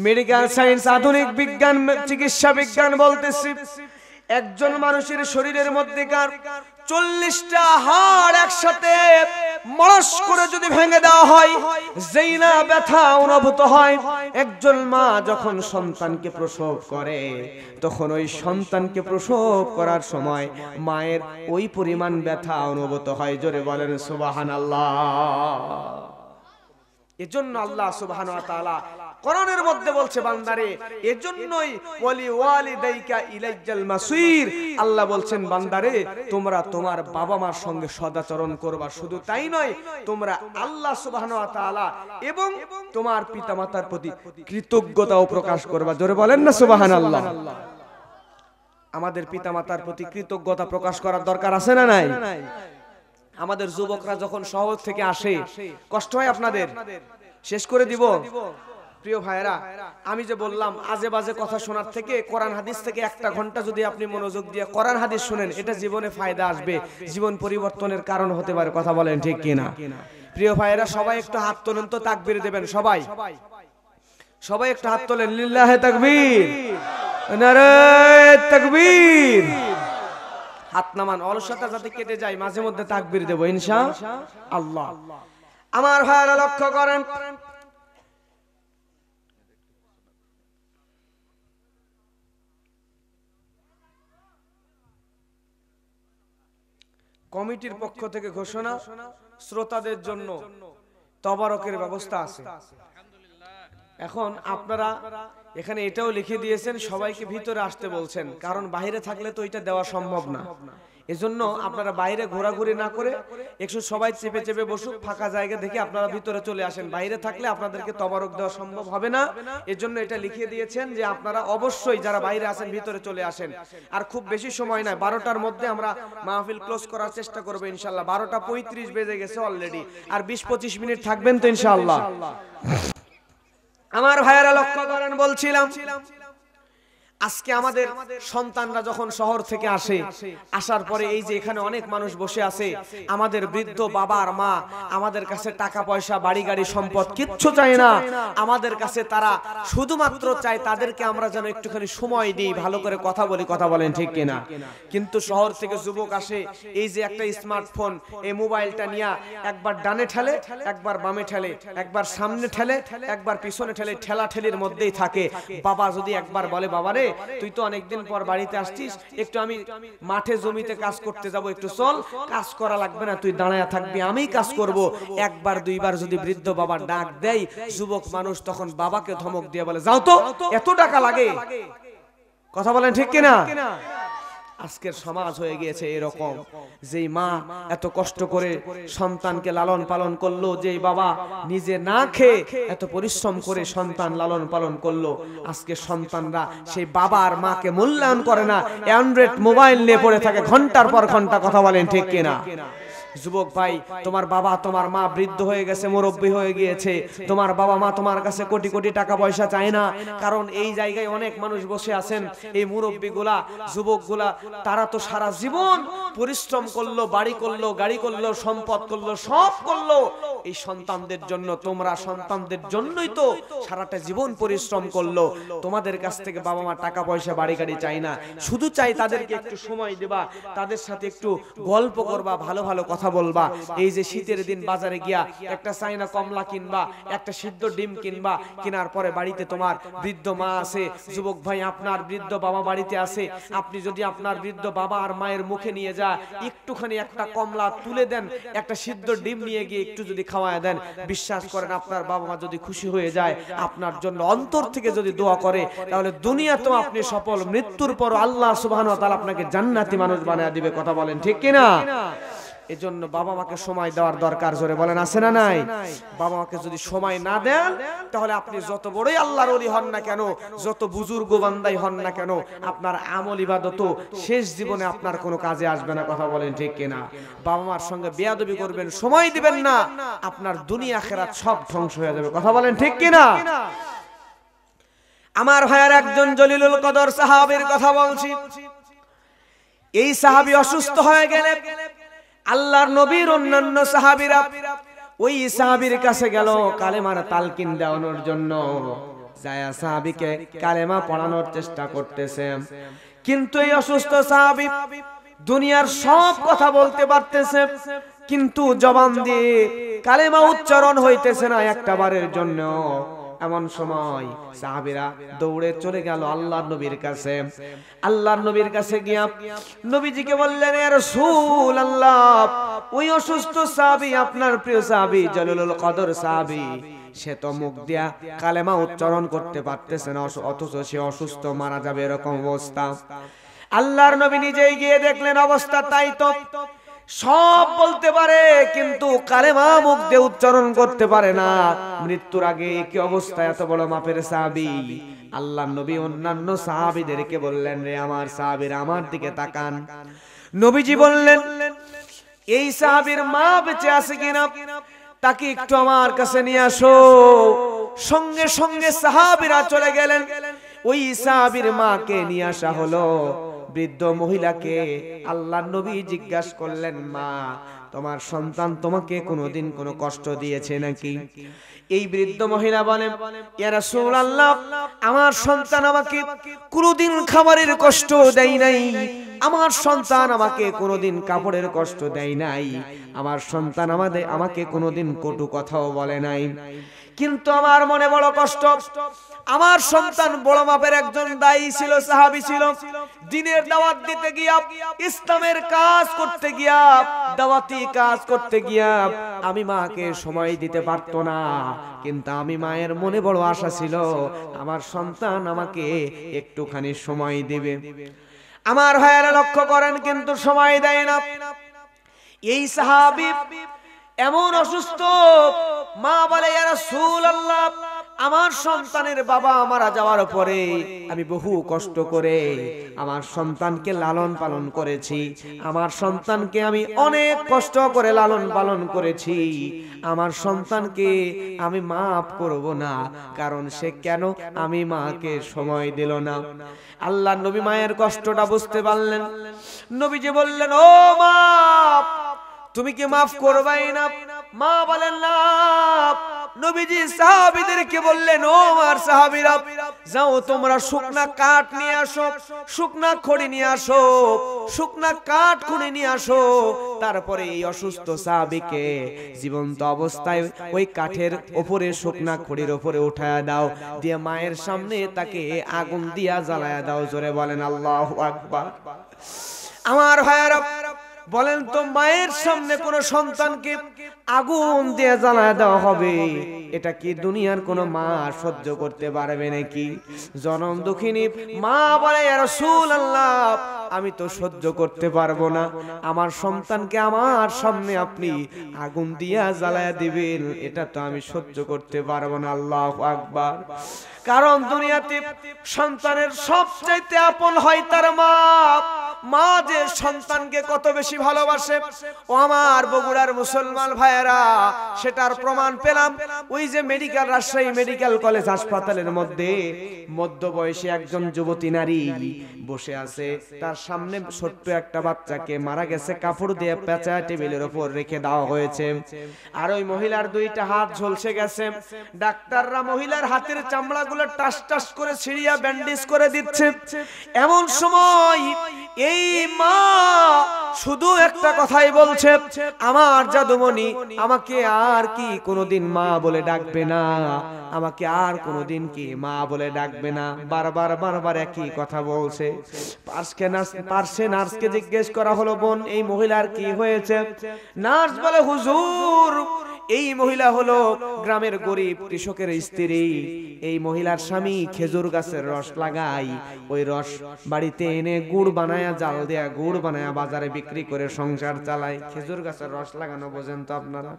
মেডিকেল সায়েন্স আধুনিক বিজ্ঞান চিকিৎসা বিজ্ঞান বলতেছে একজন মানুষের শরীরের মধ্যেকার 40টা হাড় একসাথে মরস করে যদি ভেঙে দেওয়া হয় যেই না ব্যথা অনুভূত হয় একজন মা যখন সন্তানকে প্রসব করে তখন ওই সন্তানকে প্রসব করার সময় মায়ের ওই পরিমাণ ব্যথা অনুভূত হয় জোরে বলেন সুবহানাল্লাহ এজন্য আল্লাহ সুবহানাহু ওয়া তাআলা কোরআনের মধ্যে বলছে বান্দারে এজন্যই ওয়ালি ওয়ালিদাইকা ইলাইয়াল মাসির আল্লাহ বলছেন বান্দারে তোমরা তোমার বাবা মার সঙ্গে সদাচরণ করবা শুধু তাই নয় তোমরা আল্লাহ সুবহানাহু ওয়া তাআলা এবং তোমার পিতামাতার প্রতি কৃতজ্ঞতাও প্রকাশ করবা জোরে বলেন না সুবহানাল্লাহ আমাদের পিতামাতার প্রতি কৃতজ্ঞতা প্রকাশ করার দরকার আছে না নাই আমাদের যুবকরা যখন শহর থেকে আসে কষ্ট হয় আপনাদের? শেষ করে দিব প্রিয় ভাইরা, আমি যে বললাম আজে বাজে কথা শোনার থেকে কোরআন হাদিস থেকে একটা ঘন্টা যদি আপনি মনোযোগ দিয়ে কোরআন হাদিস শুনেন, এটা জীবনে ফায়দা আসবে, জীবন পরিবর্তনের কারণ হতে পারে। কথা বলেন ঠিক কিনা? প্রিয় ভাইরা, সবাই একটু হাত তোলেন তো, তাকবীর দেবেন সবাই। সবাই একটু হাত তোলেন, লিল্লাহে তাকবীর, নারায়ে তাকবীর। হাত নামান, অলসতা যাতে কেটে যায়, মাঝে মধ্যে তাকবীর দেব ইনশাআল্লাহ। আমার ভাইরা লক্ষ্য করেন, কমিটির পক্ষ থেকে ঘোষণা, শ্রোতাদের জন্য তবারকের ব্যবস্থা আছে। এখন আপনারা এখানে এটাও লিখে দিয়েছেন সবাইকে ভিতরে আসতে বলছেন, কারণ বাইরে থাকলে তো এটা দেওয়া সম্ভব না। এজন্য আপনারা বাইরে ঘোরাঘুরি না করে একটু সবাই চেপে চেপে বসুক, ফাঁকা জায়গা দেখে আপনারা ভিতরে চলে আসেন। বাইরে থাকলে আপনাদেরকে তবারক দেওয়া সম্ভব হবে না। এজন্য এটা লিখে দিয়েছেন যে আপনারা অবশ্যই যারা বাইরে আছেন ভিতরে চলে আসেন। আর খুব বেশি সময় নয়, 12টার মধ্যে আমরা মাহফিল ক্লোজ করার চেষ্টা করব ইনশাআল্লাহ। 12:35 বেজে গেছে অলরেডি, আর 20-25 মিনিট থাকবেন তো ইনশাআল্লাহ। আমার ভাইয়েরা লক্ষ্য করেন, বলছিলাম আজকে আমাদের সন্তানরা যখন শহর থেকে আসে, আসার পরে এই যে এখানে অনেক মানুষ বসে আছে, আমাদের বৃদ্ধ বাবা আর মা আমাদের কাছে টাকা পয়সা বাড়ি গাড়ি সম্পদ কিচ্ছু চায় না। আমাদের কাছে তারা শুধুমাত্র চায় তাদেরকে আমরা যেন একটুখানি সময় দিই, ভালো করে কথা বলি। কথা বলেন ঠিক কিনা? কিন্তু শহর থেকে যুবক আসে, এই যে একটা স্মার্টফোন, এই মোবাইলটা নিয়ে একবার ডানে ঠেলে, একবার বামে ঠেলে, একবার সামনে ঠেলে, একবার পিছনে ঠেলে, ঠেলাঠেলির মধ্যেই থাকে। বাবা যদি একবার বলে, বাবা রে তুই তো অনেকদিন পর বাড়িতে আসছিস, একটু আমি মাঠে জমিতে কাজ করতে যাব, একটু চল। কাজ করা লাগবে না, তুই দাঁড়ায় থাকবি, আমি কাজ করব। একবার দুইবার যদি বৃদ্ধ বাবা ডাক দেয়, যুবক মানুষ তখন বাবাকে ধমক দিয়ে বলে, যাও তো, এত টাকা লাগে। কথা বলেন ঠিক কিনা? আজকের সমাজ হয়ে গিয়েছে এরকম, যেই মা এত কষ্ট করে সন্তানকে লালন পালন করলো, যেই বাবা নিজে না খেয়ে এত পরিশ্রম করে সন্তান লালন পালন করলো, আজকে সন্তানরা সেই বাবা আর মাকে মূল্যায়ন করে না, অ্যান্ড্রয়েড মোবাইল নিয়ে পড়ে থাকে ঘন্টার পর ঘন্টা। কথা বলেন ঠিক কিনা? যুবক ভাই, তোমার বাবা তোমার মা বৃদ্ধ হয়ে গেছে, মুরব্বী হয়ে গিয়েছে, তোমার বাবা মা তোমার কাছে কোটি কোটি টাকা পয়সা চায় না। কারণ এই জায়গায় অনেক মানুষ বসে আছেন, এই মুরব্বীগুলা, যুবকগুলা, তারা তো সারা জীবন পরিশ্রম করলো, বাড়ি করলো, গাড়ি করলো, সম্পদ করলো, সব করলো এই সন্তানদের জন্য। তোমরা সন্তানদের জন্যই তো সারাটা জীবন পরিশ্রম করলো। তোমাদের কাছ থেকে বাবা মা টাকা পয়সা বাড়ি গাড়ি চাই না, শুধু চাই তাদেরকে একটু সময় দেবা, তাদের সাথে একটু গল্প করবা, ভালো ভালো কথা বলবা। এই যে শীতের দিন বাজারে গিয়া একটা চাইনা কমলা কিনবা, একটা সিদ্ধ ডিম কিনবা, কেনার পরে বাড়িতে তোমার বৃদ্ধ মা আছে। যুবক ভাই, আপনার বৃদ্ধ বাবা বাড়িতে আছে, আপনি যদি আপনার বৃদ্ধ বাবা আর মায়ের মুখে নিয়ে যা একটুখানি একটা কমলা তুলে দেন, একটা সিদ্ধ ডিম নিয়ে গিয়ে একটু যদি খাওয়ায় দেন, বিশ্বাস করেন আপনার বাবা মা যদি খুশি হয়ে যায়, আপনার জন্য অন্তর থেকে যদি দোয়া করে, তাহলে দুনিয়াতেও আপনি সফল, মৃত্যুর পর আল্লাহ সুবহানাহু ওয়া তাআলা আপনাকে জান্নাতি মানুষ বানায় দিবে। কথা বলেন ঠিক কিনা? এজন্য বাবা মাকে সময় দেওয়ার দরকার। জোরে বলেন আছে না নাই? বাবা মাকে যদি সময় না দেন, তাহলে আপনি যত বড়ই আল্লাহর ওলি হন না কেন, যত বুজুর্গ বান্দাই হন না কেন, আপনার আমল ইবাদত শেষ জীবনে আপনার কোনো কাজে আসবে না। কথা বলেন ঠিক কিনা? বাবা মার সঙ্গে বেয়াদবি করবেন, সময় দিবেন না, আপনার দুনিয়া আখিরাত সব ধ্বংস হয়ে যাবে। কথা বলেন ঠিক কিনা? আমার ভাইয়ের একজন জলিলুল কদর সাহাবীর কথা বলছি। এই সাহাবী অসুস্থ হয়ে গেলেন, আল্লাহর নবীর অন্যান্য সাহাবীরা ওই সাহাবীর কাছে গেল কালেমার তালকিন দেওয়ানোর জন্য। যায়া সাহাবীকে কালেমা পড়ানোর চেষ্টা করতেছে, কিন্তু এই অসুস্থ সাহাবী দুনিয়ার সব কথা বলতে পারতেছে, কিন্তু জবান দিয়ে কালেমা উচ্চারণ হইতেছে না একটা বারের জন্য। এমন সময় সাহাবীরা দৌড়ে চলে গেল আল্লাহর নবীর কাছে। আল্লাহর নবীর কাছে গিয়া নবীজিকে বললেন, ইয়া রাসূলুল্লাহ, ওই অসুস্থ সাহাবী, আপনার প্রিয় সাহাবী জলিলুল কদর সাহাবী, সে তো মুখ দিয়া কালেমা উচ্চারণ করতে পারতেছে না, অথচ সে অসুস্থ, মারা যাবে এরকম অবস্থা। আল্লাহর নবী নিজেই গিয়ে দেখলেন অবস্থা তাই তো, সব বলতে পারে কিন্তু কালেমা মুখ দিয়ে উচ্চারণ করতে পারে না। মৃত্যুর আগে কি অবস্থা, এত বড় মাপের সাহাবী। আল্লাহর নবী অন্যান্য সাহাবীদেরকে বললেন, রে আমার সাহাবীরা আমার দিকে তাকান। নবীজি বললেন, এই সাহাবীর মা বেঁচে আছে কিনা তাকে একটু আমার কাছে নিয়ে আসো। সঙ্গে সঙ্গে সাহাবীরা চলে গেলেন, ওই সাহাবীর মাকে নিয়ে আসা হলো। বৃদ্ধ মহিলাকে আল্লাহর নবী জিজ্ঞাসা করলেন, মা তোমার সন্তান তোমাকে কোনোদিন কোনো কষ্ট দিয়েছে নাকি? এই বৃদ্ধ মহিলা বলেন, ইয়া রাসূলুল্লাহ, আমার সন্তান আমাকে কোনোদিন খাবারের কষ্ট দেয় নাই, আমার সন্তান আমাকে কোনোদিন কাপড়ের কষ্ট দেয় নাই, আমার সন্তান আমাকে কোনোদিন কটু কথাও বলে নাই। কিন্তু আমার মনে বড় কষ্ট, আমার সন্তান বড় মাপের একজন দায়ী ছিল, সাহাবী ছিল। দ্বীনের দাওয়াত দিতে গিয়া, ইসলামের কাজ করতে গিয়া, দাওয়াতি কাজ করতে গিয়া আমি মাকে সময় দিতে পারতো না। কিন্তু আমি মায়ের মনে বড় আশা ছিল, আমার সন্তান আমাকে একটুখানি সময় দিবে। আমার ভাইয়েরা লক্ষ্য করেন, কিন্তু সময় দেয় না। এই সাহাবী এমন অসুস্থ, মা বলে, ইয়া রাসূলুল্লাহ, আমার সন্তানের বাবা মারা যাওয়ার পরে আমি বহু কষ্ট করে আমার সন্তানকে লালন পালন করেছি, আমার সন্তানকে আমি অনেক কষ্ট করে লালন পালন করেছি, আমার সন্তানকে আমি মাফ করব না, কারণ সে কেন আমি মাকে সময় দিল না। আল্লাহর নবী মায়ের কষ্টটা বুঝতে পারলেন। নবীজি বললেন, ও মা, তুমি কি মাফ করবাই না? মা বলেন না। নবীজি সাহাবীদেরকে বললেন, ও আমার সাহাবীরা, যাও তোমরা শুকনা কাঠ নিয়ে আসো, শুকনা খড়ি নিয়ে আসো, শুকনা কাঠ খুঁড়ে নিয়ে আসো। তারপরে এই অসুস্থ সাহাবীকে জীবন্ত অবস্থায় ওই কাঠের উপরে, শুকনা খড়ির উপরে উঠায়া দাও, দিয়ে মায়ের সামনে তাকে আগুন দিয়া জ্বালায়া দাও। জোরে বলেন আল্লাহু আকবার। আমার ভাইয়েরা বলেন তো, মায়ের সামনে কোন সন্তানকে আগুন দিয়ে জ্বালায় দেওয়া হবে, এটা কি দুনিয়ার কোন মা সহ্য করতে পারবে নাকি? জনম দুঃখিনী মা বলে, ইয়া রাসূলুল্লাহ, আমি তো সহ্য করতে পারবো না, আমার সন্তানকে আমার সামনে আপনি আগুন দিয়া জ্বালায় দিবেন, এটা তো আমি সহ্য করতে পারবো না। আল্লাহু আকবার। কারণ দুনিয়াতে সন্তানের সবচাইতে আপন হয় তার মা। মা যে সন্তানকে কত বেশি ভালোবাসে, ও আমার বগুড়ার মুসলমান ভাইয়েরা, সেটার প্রমাণ পেলাম ওই যে মেডিকেল, রাজশাহী মেডিকেল কলেজ হাসপাতালের মধ্যে মধ্যবয়সী একজন যুবতী নারী বসে আছে, তার সামনে ছোট্ট একটা বাচ্চাকে মারা গেছে, কাপড় দিয়ে পেঁচা টেবিলের উপর রেখে দেওয়া হয়েছে, আর ওই মহিলার দুইটা হাত ঝলসে গেছে। ডাক্তাররা মহিলার হাতের চামড়াগুলো টাস টাস করে ছিঁড়িয়া ব্যান্ডেজ করে দিচ্ছে। এমন সময় এই মা শুধু একটা কথাই বলছে, আমার জাদুমণি আমাকে আর কি কোনোদিন মা বলে ডাকবে না, আমাকে আর কোনোদিন কি মা বলে ডাকবে না। বারবার বারবার একই কথা বলছে। পার্শ্বে নার্সকে জিজ্ঞেস করা হলো, বোন এই মহিলার কি হয়েছে? নার্স বলে, হুজুর এই মহিলা হলো গ্রামের গরিব কৃষকের স্ত্রী। এই মহিলার স্বামী খেজুর গাছের রস লাগায়, ওই রস বাড়িতে এনে গুড় বানায়া, জাল দেয়া গুড় বানায়া বাজারে বিক্রি করে সংসার চালায়। খেজুর গাছের রস লাগানো বোঝেন তো আপনারা?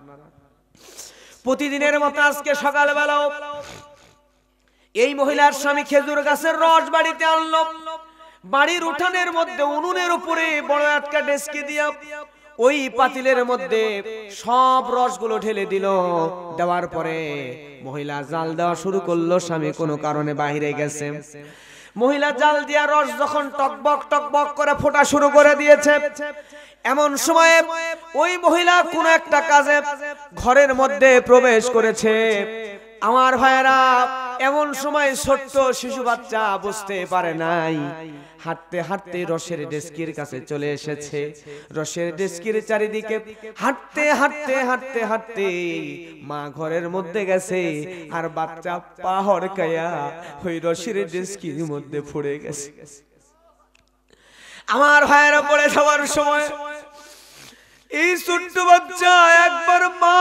প্রতিদিনের মতো আজকে সকালবেলাও এই মহিলার স্বামী খেজুর গাছের রস বাড়িতে আনলো। বাড়ির উঠানের মধ্যে উনুনের উপরে বড় একটা ডেস্কি দিয়া ওই পাতিলের মধ্যে সব রসগুলো ঢেলে দিল। দেওয়ার পরে মহিলা জাল দেওয়া শুরু করলো। স্বামী কোনো কারণে বাইরে গেছে। মহিলা জাল দিয়া রস যখন টকবক টকবক করে ফোটা শুরু করে দিয়েছে, এমন সময়ে ওই মহিলা কোন একটা কাজে ঘরের মধ্যে প্রবেশ করেছে। আমার ভাইয়েরা, এমন সময় ছোট্ট শিশু বাচ্চা বুঝতে পারে নাই, হাঁটতে হাঁটতে রসের ডেস্কির কাছে চলে এসেছে। রসের ডেস্কির চারিদিকে হাঁটতে হাঁটতে হাঁটতে হাঁটতে মা ঘরের মধ্যে গেছে, আর বাচ্চা পা হড়কায়া ওই রসের ডেস্কির মধ্যে পড়ে গেছে। আমার ভাইয়েরা, পড়ে যাওয়ার সময় এই ছোট্ট বাচ্চা একবার মা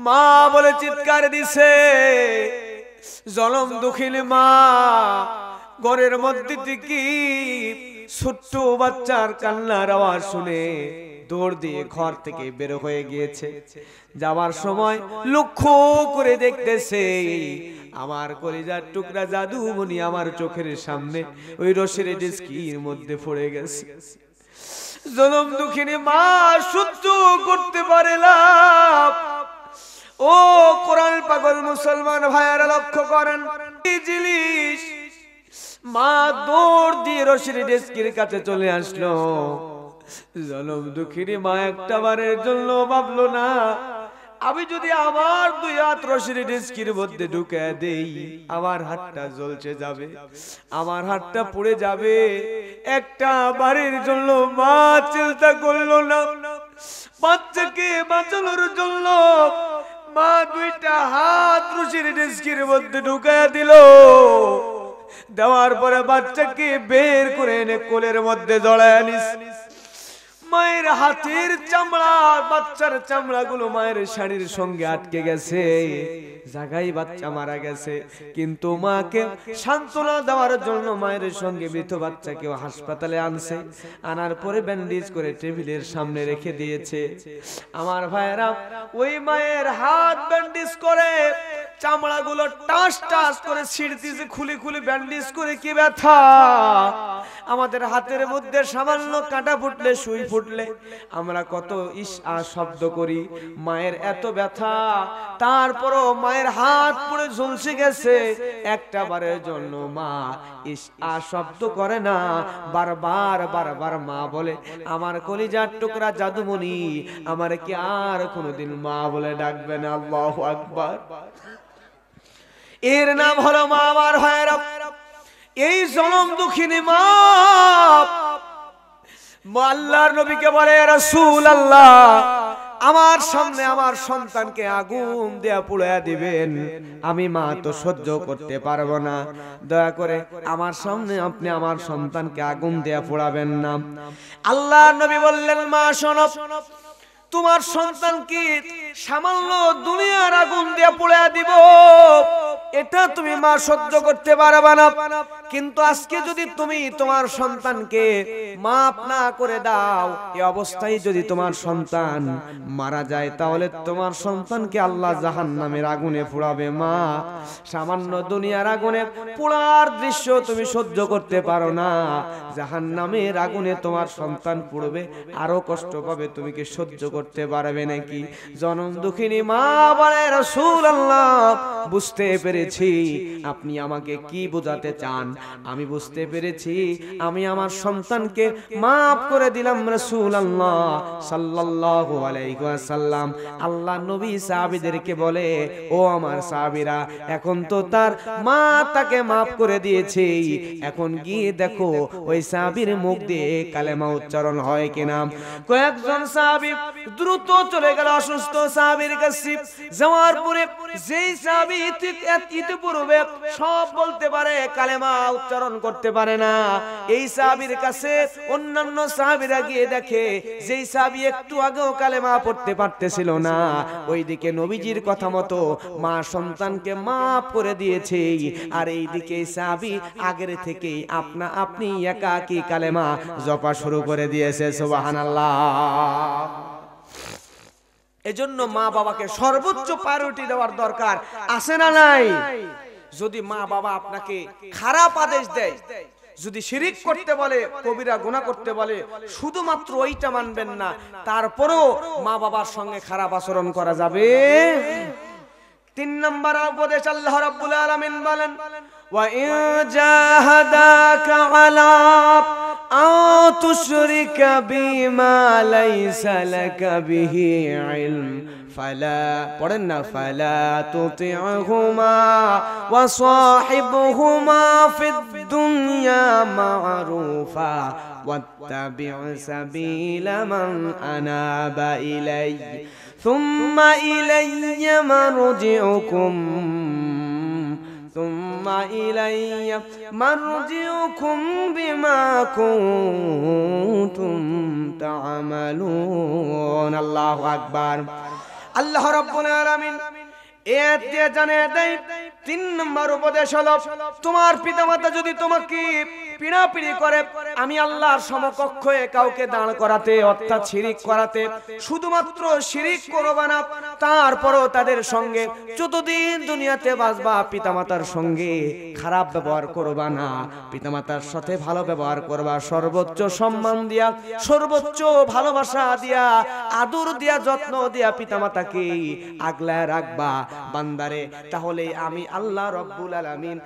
মা বলে চিৎকার দিছে। জনম দুঃখিনী মা ঘরের মধ্যে থেকে ছোট্ট বাচ্চার কান্নার আওয়াজ শুনে দৌড় দিয়ে ঘর থেকে বের হয়ে গিয়েছে। যাওয়ার সময় লক্ষ্য করে দেখতেছে আমার কলিজার টুকরা জাদুমণি আমার চোখের সামনে ওই রসের ডেস্কির মধ্যে পড়ে গেছে। জনম দুঃখিনী মা সহ্য করতে পারে না। ও কোরআন পাগল মুসলমান ভাইয়ারা লক্ষ্য করেন, এই জিনিস মা দৌড় দিয়ে রশির ডেস্কির কাছে চলে আসলো। জনম দুঃখিনী মা একটা বারের জন্য ভাবলো না আমি যদি আমার দুই হাত রশির ডেস্কির মধ্যে ঢুকে দেই আমার হাতটা জ্বলছে যাবে, আমার হাতটা পুড়ে যাবে। একটা বারের জন্য মা চিন্তা করলো না। বাচ্চাকে বাঁচানোর জন্য মা দুইটা হাত রশির ডেস্কির মধ্যে ঢুকায়া দিল। দেওয়ার পরে বাচ্চাকে বের করে এনে কোলের মধ্যে জড়ায় নিস। মায়ের হাতের চামড়া, বাচ্চার চামড়া গুলো মায়ের শাড়ির সঙ্গে আটকে গেছে, জায়গায় বাচ্চা মারা গেছে। কিন্তু মাকে সান্ত্বনা দেওয়ার জন্য মায়ের সঙ্গে মৃত বাচ্চাকেও হাসপাতালে আনছে। আনার পরে ব্যান্ডেজ করে টেবিলের সামনে রেখে দিয়েছে। আমার ভাইয়েরা, ওই মায়ের হাত ব্যান্ডেজ করে চামড়া গুলো টাস টাস করে ছিঁড়তেছে, খুলে খুলে ব্যান্ডেজ করে। কি ব্যথা! আমাদের হাতের মধ্যে সামান্য কাঁটা ফুটলে, সুই ফুটলে আমরা কত ইস আ শব্দ করি। মায়ের এত ব্যথা, তারপরও মায়ের হাত পুরো ঝলসে গেছে। একটা বারের জন্য মা ইস আ শব্দ করে না। বারবার বারবার মা বলে, আমার কলিজার টুকরা জাদুমণি আমার কি আর কোনোদিন মা বলে ডাকবে না? আল্লাহু আকবার। এর নাম হলো মা। আমার ভাইয়েরা, এই জনম দুঃখিনী মা আল্লাহর নবীকে বলে, রাসূলুল্লাহ আমার সামনে আমার সন্তানকে আগুন দেয়া পুড়িয়ে দিবেন, আমি মা তো সহ্য করতে পারবো না, দয়া করে আমার সামনে আপনি আমার সন্তানকে আগুন দেয়া পোড়াবেন না। আল্লাহর নবী বললেন, মা শোনো, তোমার সন্তানকে সামান্য দুনিয়ার আগুন দিয়ে পুড়িয়ে দিব, এটা তুমি মা সহ্য করতে পারবে না। কিন্তু আজকে যদি তুমি তোমার সন্তানকে মাফ না করে দাও, এই অবস্থায় যদি তোমার সন্তান মারা যায়, তাহলে তোমার সন্তানকে আল্লাহ জাহান্নামের আগুনে পোড়াবে। মা, সামান্য দুনিয়ার আগুনে পোড়ার দৃশ্য তুমি সহ্য করতে পারো না, জাহান্নামের আগুনে তোমার সন্তান পুড়বে, আরো কষ্ট পাবে, তুমি কি সহ্য করতে পারবে নাকি? জনম দুঃখিনী মা বলে, রাসূলুল্লাহ বুঝতে পেরেছি আপনি আমাকে কি বোঝাতে চান, আমি বুঝতে পেরেছি, আমি আমার সন্তানকে মাফ করে দিলাম। রাসূলুল্লাহ সাল্লাল্লাহু আলাইহি ওয়াসাল্লাম আল্লাহ নবী সাহাবীদেরকে বলে, ও আমার সাহাবীরা, এখন তো তার মা তাকে মাফ করে দিয়েছে, এখন গিয়ে দেখো ওই সাহাবীর মুখ দিয়ে কালেমা উচ্চারণ হয় কিনা। কয়েকজন সাহাবী দ্রুত চলে গেল অসুস্থ সাহাবীর কাছে। যাওয়ার পরে যেই সাহাবী ইতিপূর্বে সব বলতে পারে, কালেমা উচ্চারণ করতে পারে না, এই সাহাবীর কাছে অন্যান্য সাহাবীরা গিয়ে দেখে যেই সাহাবী একটু আগেও কালেমা পড়তে পারতেছিল না, ওইদিকে নবীজির কথা মতো মা সন্তানকে মাফ করে দিয়েছে, আর এইদিকে সাহাবী আগের থেকেই আপনি একাকী কালেমা জপা শুরু করে দিয়েছে। সুবহানাল্লাহ। এজন্য মা বাবাকে সর্বোচ্চ প্রায়োরিটি দেওয়ার দরকার আছে না নাই? যদি মা বাবা আপনাকে খারাপ আদেশ দেয়, যদি শিরিক করতে বলে, কবিরা গুনাহ করতে বলে, শুধুমাত্র ওইটা মানবেন না, তারপরেও মা বাবার সঙ্গে খারাপ আচরণ করা যাবে। 3 নম্বর উপদেশ আল্লাহ রাব্বুল আলামিন বলেন, ওয়া ইন জাহাদাকা আলা আন তুশরিকা বিমা লাইসা লাকা বিহি ইলম ফালা, পড়েন না, ফালা তুতি'হুমা ওয়া সাহিবহুমা ফিদ দুনিয়া মা'রুফা ওয়াত্তাবি' সাবিলা মান আনাবা ইলাইয়া সুম্মা ইলাইয়া মারজি'ুকুম বিমা কুনতুম তা'মালুন। আল্লাহু আকবার। আল্লাহ রাব্বুল আলামিন এত দিয়ে জানিয়ে দেয়, তিন নম্বর উপদেশ হলো, তোমার পিতামাতা যদি তোমাকে পিড়াপিড়ি করে, আমি আল্লাহর সমকক্ষ হয়ে কাউকে দাঁড় করাতে অর্থাৎ শিরিক করাতে, শুধুমাত্র শিরিক করবা না, তারপরও তাদের সঙ্গে যতদিন দুনিয়াতে বাঁচবা পিতামাতার সঙ্গে খারাপ ব্যবহার করবা না, পিতামাতার সাথে ভালো ব্যবহার করবা, সর্বোচ্চ সম্মান দিয়া, সর্বোচ্চ ভালোবাসা দিয়া, আদর দিয়া, যত্ন দিয়া পিতামাতাকে আগলায় রাখবা বান্দারে। তাহলে আমি আল্লাহ রব্বুল আলামিন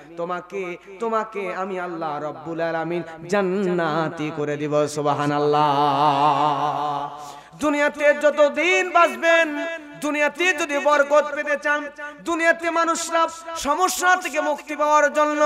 তোমাকে আমি আল্লাহ রব্বুল আলামিন জান্নাতি করে দিব। সুবহানাল্লাহ। দুনিয়াতে যতদিন বাঁচবেন, দুনিয়াতে যদি বরকত পেতে চান, দুনিয়াতে মানুষরা সমস্যা থেকে মুক্তি পাওয়ার জন্য,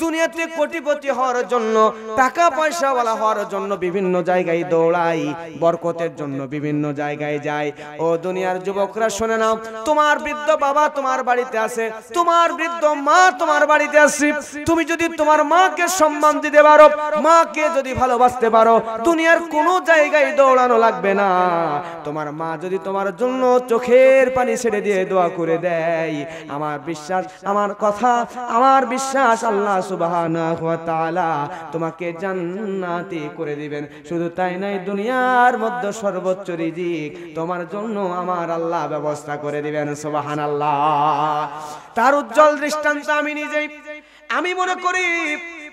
দুনিয়াতে কোটিপতি হওয়ার জন্য, টাকা পয়সাওয়ালা হওয়ার জন্য বিভিন্ন জায়গায় দৌড়াই, বরকতের জন্য বিভিন্ন জায়গায় যায়। ও দুনিয়ার যুবকরা শুনে নাও, তোমার বৃদ্ধ বাবা তোমার বাড়িতে আছে, তোমার বৃদ্ধ মা তোমার বাড়িতে আছে, তুমি যদি তোমার মাকে সম্মান দিতে পারো, মাকে যদি ভালোবাসতে পারো, দুনিয়ার কোনো জায়গায় দৌড়ানো লাগবে না। তোমার মা যদি তোমার জন্য চোখে পানি ছেড়ে দিয়ে দোয়া করে দেয়, আমার বিশ্বাস, আমার কথা, আমার বিশ্বাস আল্লাহ সুবহানাহু ওয়া তাআলা তোমাকে জান্নাতি করে দিবেন। শুধু তাই নয়, দুনিয়ার মধ্যে সর্বোচ্চ রিজিক তোমার জন্য আমার আল্লাহ ব্যবস্থা করে দিবেন। সুবহানাল্লাহ। তার উজ্জ্বল দৃষ্টান্ত আমি নিজেই, আমি মনে করি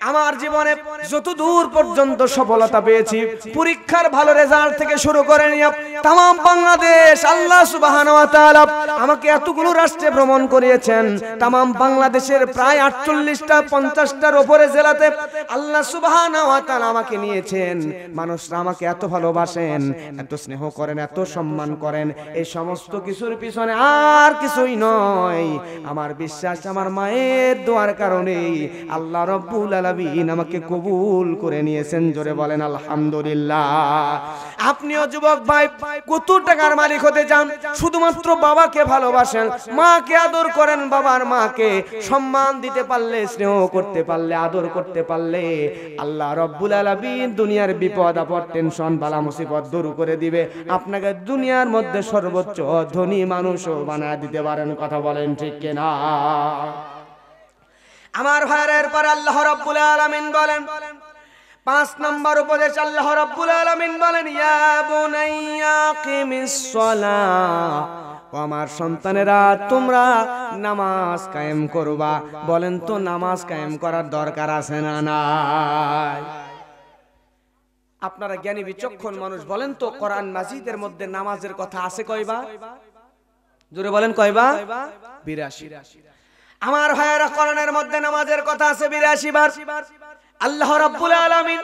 আমার জীবনে যত দূর পর্যন্ত সফলতা পেয়েছি, পরীক্ষার ভালো রেজাল্ট থেকে শুরু করে নিয়ে তামাম বাংলাদেশ আল্লাহ সুবহানাহু ওয়া তাআলা আমাকে এতগুলো রাষ্ট্রে ভ্রমণ করিয়েছেন। তামাম বাংলাদেশের প্রায় 48টা 50টার উপরে জেলাতে আল্লাহ সুবহানাহু ওয়া তাআলা আমাকে নিয়েছেন। মানুষরা আমাকে এত ভালোবাসেন, এত স্নেহ করেন, এত সম্মান করেন। এই সমস্ত কিছুর পিছনে আর কিছুই নয়, আমার বিশ্বাস, আমার মায়ের দোয়ার কারণেই আল্লাহ রব্বুল আলামিন আমাকে কবুল করে নিয়েছেন। জোরে বলেন আলহামদুলিল্লাহ। আপনিও যুবক ভাই কত টাকার মালিক হতে চান, শুধুমাত্র বাবাকে ভালোবাসেন, মাকে আদর করেন, বাবার মাকে সম্মান দিতে পারলে, স্নেহ করতে পারলে, আদর করতে পারলে আল্লাহ রব্বুল আলামিন দুনিয়ার বিপদ আপদ, টেনশন, বালা মুসিবত দূর করে দিবে। আপনাকে দুনিয়ার মধ্যে সর্বোচ্চ ধনী মানুষও বানায় দিতে পারেন। কথা বলেন ঠিক কিনা? আমার ভাইয়ের পর আল্লাহ রাব্বুল আলামিন বলেন, 5 নম্বর উপদেশ আল্লাহ রাব্বুল আলামিন বলেন, ইয়া বুনাইয়া কিমিস সালাহ, ও আমার সন্তানেরা তোমরা নামাজ কায়েম করবা। বলেন তো নামাজ কায়েম করার দরকার আছে না নাই? আপনারা জ্ঞানী বিচক্ষণ মানুষ, বলেন তো কোরআন মাজিদের মধ্যে নামাজের কথা আছে কয়বার? জোরে বলেন কয়বার? 82। আমার ভাইয়েরা, কোরআনের মধ্যে নামাজের কথা আছে 82 বার। আল্লাহ রাব্বুল আলামিন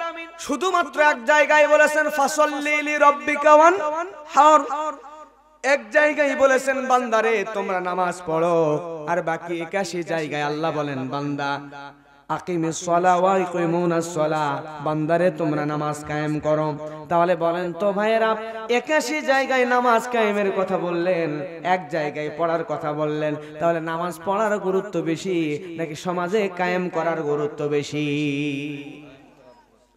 শুধুমাত্র এক জায়গায় বলেছেন ফাসাল্লি লিরাব্বিকা ওয়ানহার, এক জায়গায় বলেছেন বান্দারে তোমরা নামাজ পড়ো, আর বাকি 81 জায়গায় আল্লাহ বলেন বান্দা আকিমিস সালাহ ওয়া ইকিমুনাস সালাহ, বান্দারে তোমরা নামাজ কায়েম করো। তাহলে বলেন তো ভাইয়েরা, 81 জায়গায় নামাজ কায়েমের কথা বললেন, এক জায়গায় পড়ার কথা বললেন, তাহলে নামাজ পড়ার গুরুত্ব বেশি নাকি সমাজে কায়েম করার গুরুত্ব বেশি?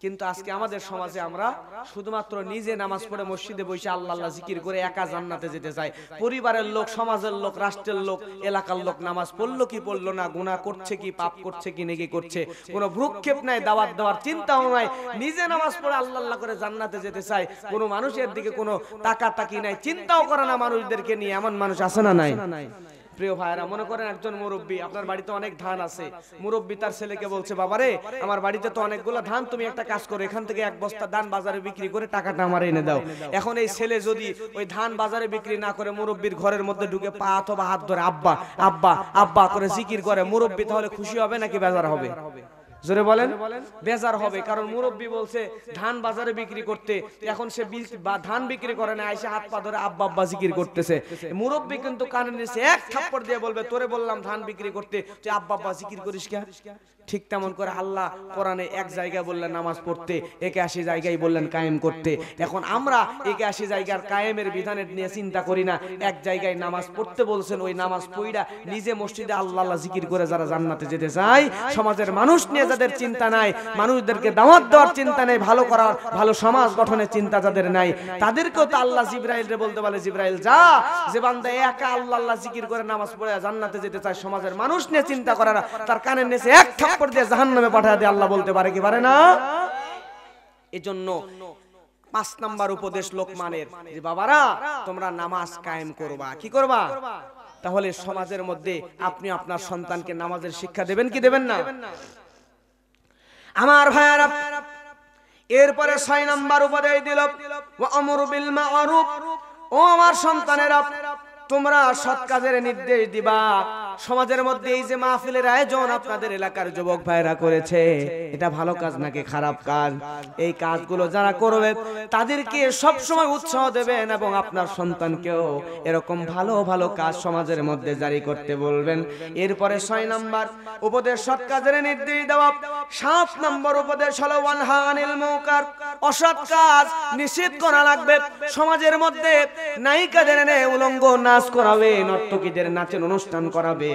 কিন্তু আজকে আমাদের সমাজে আমরা শুধুমাত্র নিজে নামাজ পড়ে মসজিদে বসে আল্লাহ আল্লাহ জিকির করে একা জান্নাতে যেতে চাই। পরিবারের লোক, সমাজের লোক, রাষ্ট্রের লোক, এলাকার লোক নামাজ পড়লো কি পড়লো না, গুনাহ করছে কি, পাপ করছে কি, নেকি করছে, কোনো ভ্রুক্ষেপ নাই, দাওয়াত দেওয়ার চিন্তাও নাই, নিজে নামাজ পড়ে আল্লাহ আল্লাহ করে জান্নাতে যেতে চাই। কোনো মানুষের দিকে কোনো তাকাতাকি নাই, চিন্তাও করে না মানুষদেরকে নিয়ে। এমন মানুষ আছে না নাই? প্রিয় ভাইরা, মনে করেন একজন মুরব্বী, আপনার বাড়িতে অনেক ধান আছে, মুরব্বী তার ছেলেকে বলছে, বাবারে আমার বাড়িতে তো অনেকগুলো ধান, তুমি একটা কাজ করো, এখান থেকে 1 বস্তা ধান বাজারে বিক্রি করে টাকাটা আমার এনে দাও। এখন এই ছেলে যদি ওই ধান বাজারে বিক্রি না করে মুরব্বীর ঘরের মধ্যে ঢুকে পা অথবা হাত ধরে আব্বা আব্বা আব্বা করে জিকির করে, মুরব্বী তাহলে খুশি হবে নাকি বেজার হবে? জোরে বলেন। বেজার হবে, কারণ মুরব্বী বলছে ধান বাজারে বিক্রি করতে, এখন সে ধান বিক্রি করে না, এসে হাত পা ধরে আব্বা আব্বা জিকির করতেছে। মুরব্বী কিন্তু কানে নিচে এক থাপ্পড় দিয়ে বলবে, তোরে বললাম ধান বিক্রি করতে, তুই আব্বা আব্বা জিকির করিস কেন? ঠিক তেমন করে আল্লাহ কোরআনে এক জায়গায় বললেন নামাজ পড়তে, 81 জায়গায় বললেন কায়েম করতে। এখন আমরা 81 জায়গার কায়েমের বিধানের নিয়ে চিন্তা করি না। এক জায়গায় নামাজ পড়তে বলছেন, ওই নামাজ পড়া নিজে মসজিদে আল্লাহ আল্লাহ জিকির করে যারা জান্নাতে যেতে চায়, সমাজের মানুষ নিয়ে যাদের চিন্তা নাই, মানুষদেরকে দাওয়াত দেওয়ার চিন্তা নেই, ভালো করার, ভালো সমাজ গঠনের চিন্তা যাদের নাই, তাদেরকেও তো আল্লাহ জিবরাইলরে বলতে বলে, জিবরাইল যা, যে বান্দা একা আল্লাহ আল্লাহ জিকির করে নামাজ পড়ে জান্নাতে যেতে চায়, সমাজের মানুষ নিয়ে চিন্তা করে না, তার কানের নিচে এক থাপ্পড় দিয়ে জাহান্নামে পাঠিয়ে দিয়ে আল্লাহ বলতে পারে কি পারে না? এজন্য 5 নাম্বার উপদেশ লোকমানের, যে বাবারা তোমরা নামাজ কায়েম করবা। কি করবা? তাহলে সমাজের মধ্যে আপনি আপনার সন্তানকে নামাজের শিক্ষা দেবেন কি দেবেন না? আমার ভাইয়ারা, এরপরে 6 নাম্বার উপদেশ দিল, ওয়া আমরু বিল মা'রুফ। ও আমার সন্তানেরা, তোমরা সৎ কাজের নির্দেশ দিবা। সমাজের মধ্যে এই যে মাহফিলের আয়োজন আপনাদের এলাকার যুবক ভাইরা করেছে, এটা ভালো কাজ নাকি খারাপ কাজ? এই কাজগুলো যারা করবে তাদেরকে সব সময় উৎসাহ দেবেন এবং আপনার সন্তানকেও এরকম ভালো ভালো কাজ সমাজের মধ্যে জারি করতে বলবেন। এরপরে 6 নাম্বার উপদেশ সৎ কাজের নির্দেশ দেওয়া। 7 নাম্বার উপদেশ হলো ওয়ানহা আনিল মুনকার, অসৎ কাজ নিষেধ করা লাগবে। সমাজের মধ্যে নায়িকাদের এনে উলঙ্গ নাচ করাবে, নর্তকীদের নাচের অনুষ্ঠান করাবে,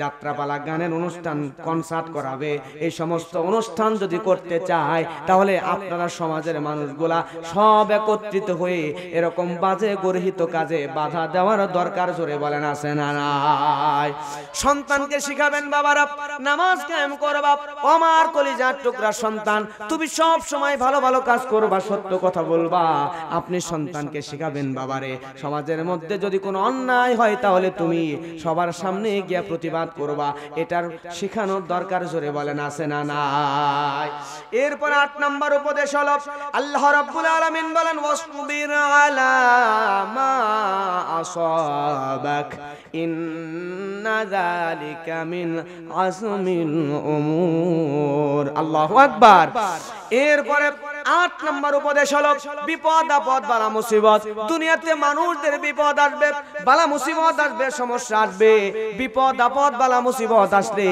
যাত্রাপালা গানের অনুষ্ঠান, কনসার্ট করাবে। এই সমস্ত অনুষ্ঠান যদি করতে চায় তাহলে আপনারা সমাজের মানুষগুলা সব একত্রিত হয়ে এরকম বাজে গর্হিত কাজে বাধা দেওয়ার দরকার। জোরে বলেন আছে না নাই? সন্তানকে শিখাবেন বাবারা নামাজ কায়েম করবা। আমার কলিজার টুকরা সন্তান, তুমি সব সময় ভালো ভালো কাজ করবা, সত্য কথা বলবা। আপনি সন্তানকে শিখাবেন বাবারে সমাজের মধ্যে যদি কোনো অন্যায় হয় তাহলে তুমি সবার সামনে গিয়ে প্রতিবাদ করবা। এটার শেখানোর দরকার। জোরে বলেন আছে না নাই? এরপর 8 নাম্বার উপদেশ হলো, আল্লাহ রাব্বুল আলামিন বলেন, ওয়াসবির আলা মা আসাবাক ইন্না যালিকা মিন আযমিল উমুর। আল্লাহু আকবার। এরপরে 8 নাম্বার উপদেশ হলো, বিপদ আপদ বালা মুসিবত, দুনিয়াতে মানুষদের বিপদ আসবে, বালা মুসিবত আসবে, সমস্যা আসবে। বিপদ আপদ বালা মুসিবত আসলে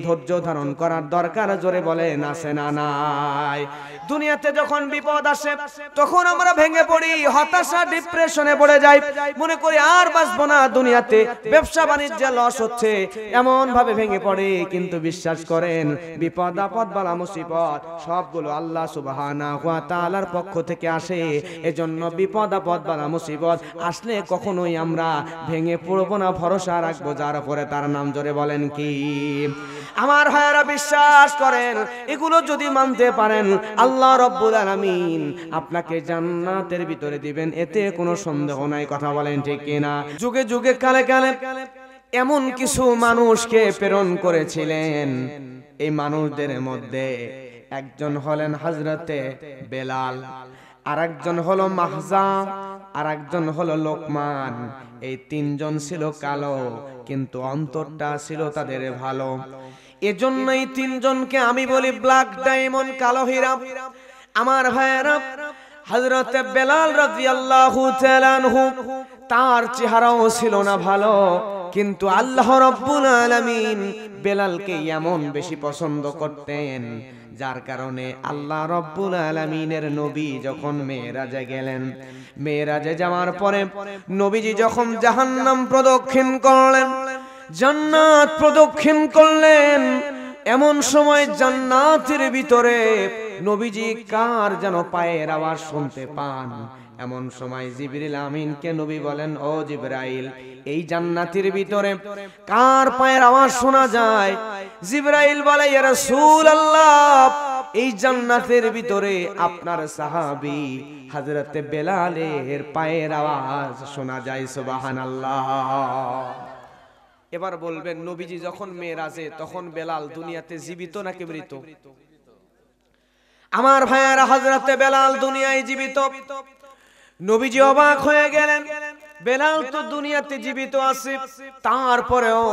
ধৈর্য ধারণ করার দরকার। জোরে বলেন আছে না নাই? দুনিয়াতে যখন বিপদ আসে তখন আমরা ভেঙে পড়ি, হতাশা, ডিপ্রেশনে পড়ে যাই, মনে করি আর বাঁচবো না দুনিয়াতে, ব্যবসা বাণিজ্যে লস হচ্ছে, এমন ভাবে ভেঙে পড়ে। কিন্তু বিশ্বাস করেন, বিপদ আপদ বালা মুসিবত সবগুলো আল্লাহ সুবহানাহু ওয়া তাআলার পক্ষ থেকে আসে। এজন্য বিপদ আপদ বালা মুসিবত আসলে কখনোই আমরা ভেঙে পড়বো না, ভরসা রাখবো যার উপরে, তার নাম জোরে বলেন কি? আমার ভাইয়েরা বিশ্বাস করেন, এগুলো যদি মানতে পারেন আল্লাহ রাব্বুল আলামিন আপনাকে জান্নাতের ভিতরে দিবেন, এতে কোনো সন্দেহ নাই। কথা বলেন ঠিক কিনা? যুগে যুগে কালে কালে এমন কিছু মানুষকে প্রেরণ করেছিলেন। এই মানুষদের মধ্যে একজন হলেন হযরতে বেলাল, আরেকজন হলো মাহজা, আরেকজন হলো লোকমান। এই 3 জন ছিল কালো, কিন্তু অন্তরটা ছিল তাদের ভালো। এজন্যই 3 জনকে আমি বলি ব্ল্যাক ডায়মন্ড, কালো হীরা। আমার ভাইয়েরা, হযরতে বেলাল রাদিয়াল্লাহু তাআলা আনহু, তার চেহারাও ছিল না ভালো, কিন্তু আল্লাহ রাব্বুল আলামিন বেলালকে এমন বেশি পছন্দ করতেন, যার কারণে আল্লাহ রাব্বুল আলামিনের নবী যখন মেরাজে গেলেন, মেরাজে যাওয়ার পরে নবীজি যখন জাহান্নাম প্রদক্ষিণ করলেন, জান্নাত প্রদক্ষিণ করলেন, এমন সময় জান্নাতের ভিতরে নবীজি কার যেন পায়ের আওয়াজ শুনতে পান। এমন সময় জিবরিল আমিনকে নবী বলেন, ও জিবরাইল, এই জান্নাতের ভিতরে কার পায়ের আওয়াজ শোনা যায়? জিবরাইল বলে, ইয়া রাসূলুল্লাহ, এই জান্নাতের ভিতরে আপনার সাহাবী হযরতে বেলালের পায়ের আওয়াজ শোনা যায়। সুবহানাল্লাহ। এবার বলবেন, নবীজি যখন মেরাজে তখন বেলাল দুনিয়াতে জীবিত নাকি মৃত? আমার ভাইয়েরা, হযরতে বেলাল দুনিয়ায় জীবিত। নবীজি অবাক হয়ে গেলেন, বেলাল তো দুনিয়াতে জীবিত আছে, তারপরেও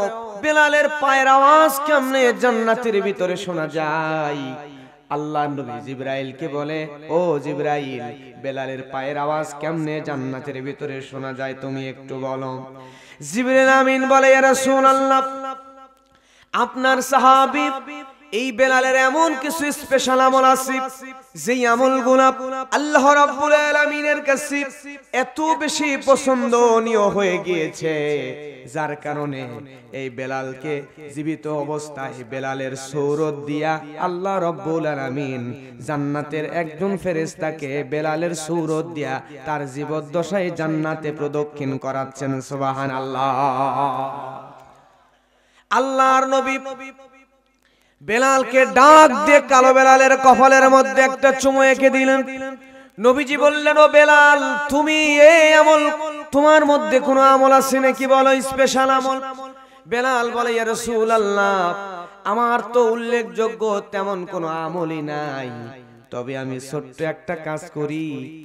বেলালের পায়ের আওয়াজ কেমনে জান্নাতের ভিতরে শোনা যায়? আল্লাহ নবী জিবরাইলকে বলে, ও জিবরাইল, বেলালের পায়ের আওয়াজ কেমনে জান্নাতের ভিতরে শোনা যায় তুমি একটু বলো। জিবরিল আমিন বলে, ইয়া রাসূলুল্লাহ, আপনার সাহাবী এই বেলালের এমন কিছু স্পেশাল আমল আছে যেই আমলগুলো আল্লাহ রাব্বুল আলামিনের কাছে এত বেশি পছন্দনীয় হয়ে গিয়েছে, যার কারণে এই বেলালকে জীবিত অবস্থায় বেলালের সূরত দিয়া আল্লাহ রাব্বুল আলামিন জান্নাতের একজন ফেরেশতাকে বেলালের সূরত দিয়া তার জীবদ্দশায় জান্নাতে প্রদক্ষিণ করাচ্ছেন। সুবহানাল্লাহ। আল্লাহর নবী বেলালকে ডাক দিয়ে কালো বেলালের কপালের মধ্যে একটা চুমু এঁকে দিলেন। নবীজি বললেন, ও বেলাল, তুমি এই আমল, তোমার মধ্যে কোনো আমল আছে নাকি, বলো স্পেশাল আমল। বেলাল বলে, ইয়া রাসূলুল্লাহ, আমার তো উল্লেখযোগ্য তেমন কোনো আমলই নাই, তবে আমি ছোট্ট একটা কাজ করি,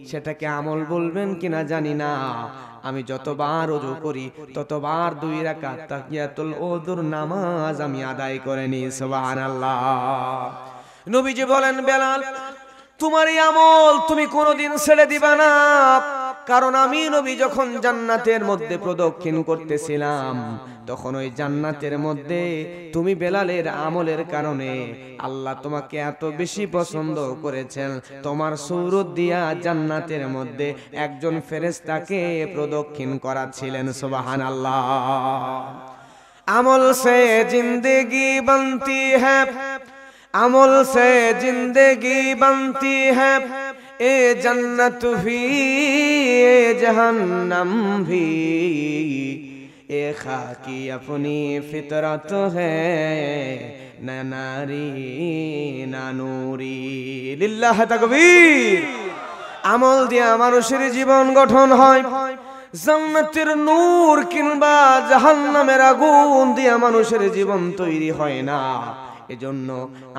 সেটাকে আমল বলবেন কিনা জানি না। আমি যতবার ওযু করি ততবার 2 রাকাত তাহিয়াতুল ওযুর নামাজ আমি আদায় করে নিই। সুবহানাল্লাহ। নবীজি বলেন, বেলাল, তোমার এই আমল তুমি কোনোদিন ছেড়ে দিবা না, কারণ আমি নবী যখন জান্নাতের মধ্যে প্রদক্ষিণ করতেছিলাম তখন ওই জান্নাতের মধ্যে তুমি বেলালের আমলের কারণে আল্লাহ তোমাকে এত বেশি পছন্দ করেছেন, তোমার সূরত দিয়া জান্নাতের মধ্যে একজন ফেরেশতাকে প্রদক্ষিণ করাচ্ছিলেন। সুবহানাল্লাহ। আমল সে জিंदगी बनती है, अमल से जिंदगी बनती है, ए जन्नत भी ए जहन्नम भी, ए खाकी अपनी फितरत है, न नारी न नूरी। लिल्लाह तकबीर। আমল দিয়া মানুষের জীবন গঠন হয়, জান্নাতের নূর কিংবা জাহান্নামের আগুন দিয়া মানুষের জীবন তৈরি হয় না। এজন্য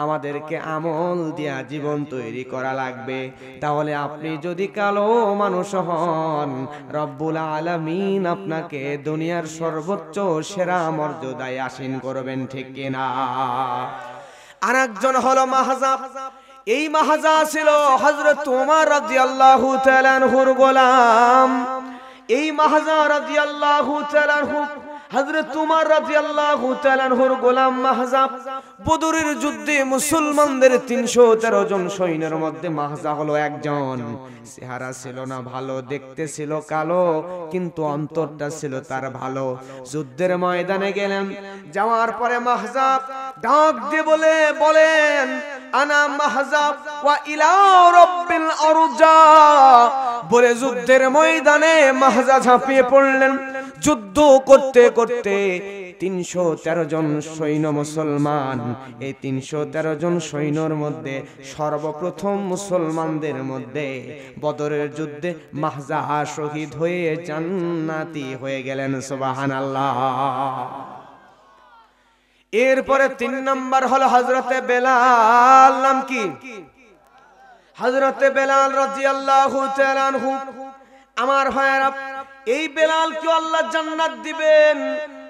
আমাদেরকে আমল দিয়া জীবন তৈরি করা লাগবে। তাহলে আপনি যদি কালো মানুষ হন, রব্বুল আলামিন আপনাকে দুনিয়ার সর্বোচ্চ সেরা মর্যাদায় আসীন করবেন, ঠিক কিনা? আরেকজন হলো মাহজা। এই মাহজা ছিল হযরত ওমর রাদিয়াল্লাহু তাআলা আনহুর গোলাম। এই মাহজা রাদিয়াল্লাহু তাআলা আনহু হযরত ওমর রাদিয়াল্লাহু তাআলা আনহুর গোলাম মাহজা বদরের যুদ্ধে মুসলমানদের 313 জন সৈন্যের মধ্যে মাহজা হলো একজন। চেহারা ছিল না ভালো, দেখতে ছিল কালো, কিন্তু অন্তরটা ছিল তার ভালো। যুদ্ধের ময়দানে গেলেন, যাওয়ার পরে মাহজা ডাক দিয়ে বলেন, আনা মাহজা ওয়া ইলা রাব্বিল আরজা, বলে যুদ্ধের ময়দানে মাহজা ঝাঁপিয়ে পড়লেন। যুদ্ধ করতে করতে 313 জন সৈন্য মুসলমান, এই 313 জন সৈন্যর মধ্যে সর্বপ্রথম মুসলমানদের মধ্যে বদরের যুদ্ধে মাহজা শহীদ হয়ে জান্নাতি হয়ে গেলেন। সুবহানাল্লাহ। এরপরে 3 নাম্বার হলো হযরতে বেলাল। নাম কি? হযরতে বেলাল রাদিয়াল্লাহু তাআলা আনহু। আমার ভাইরা, এই বেলালকে আল্লাহ জান্নাত দিবেন,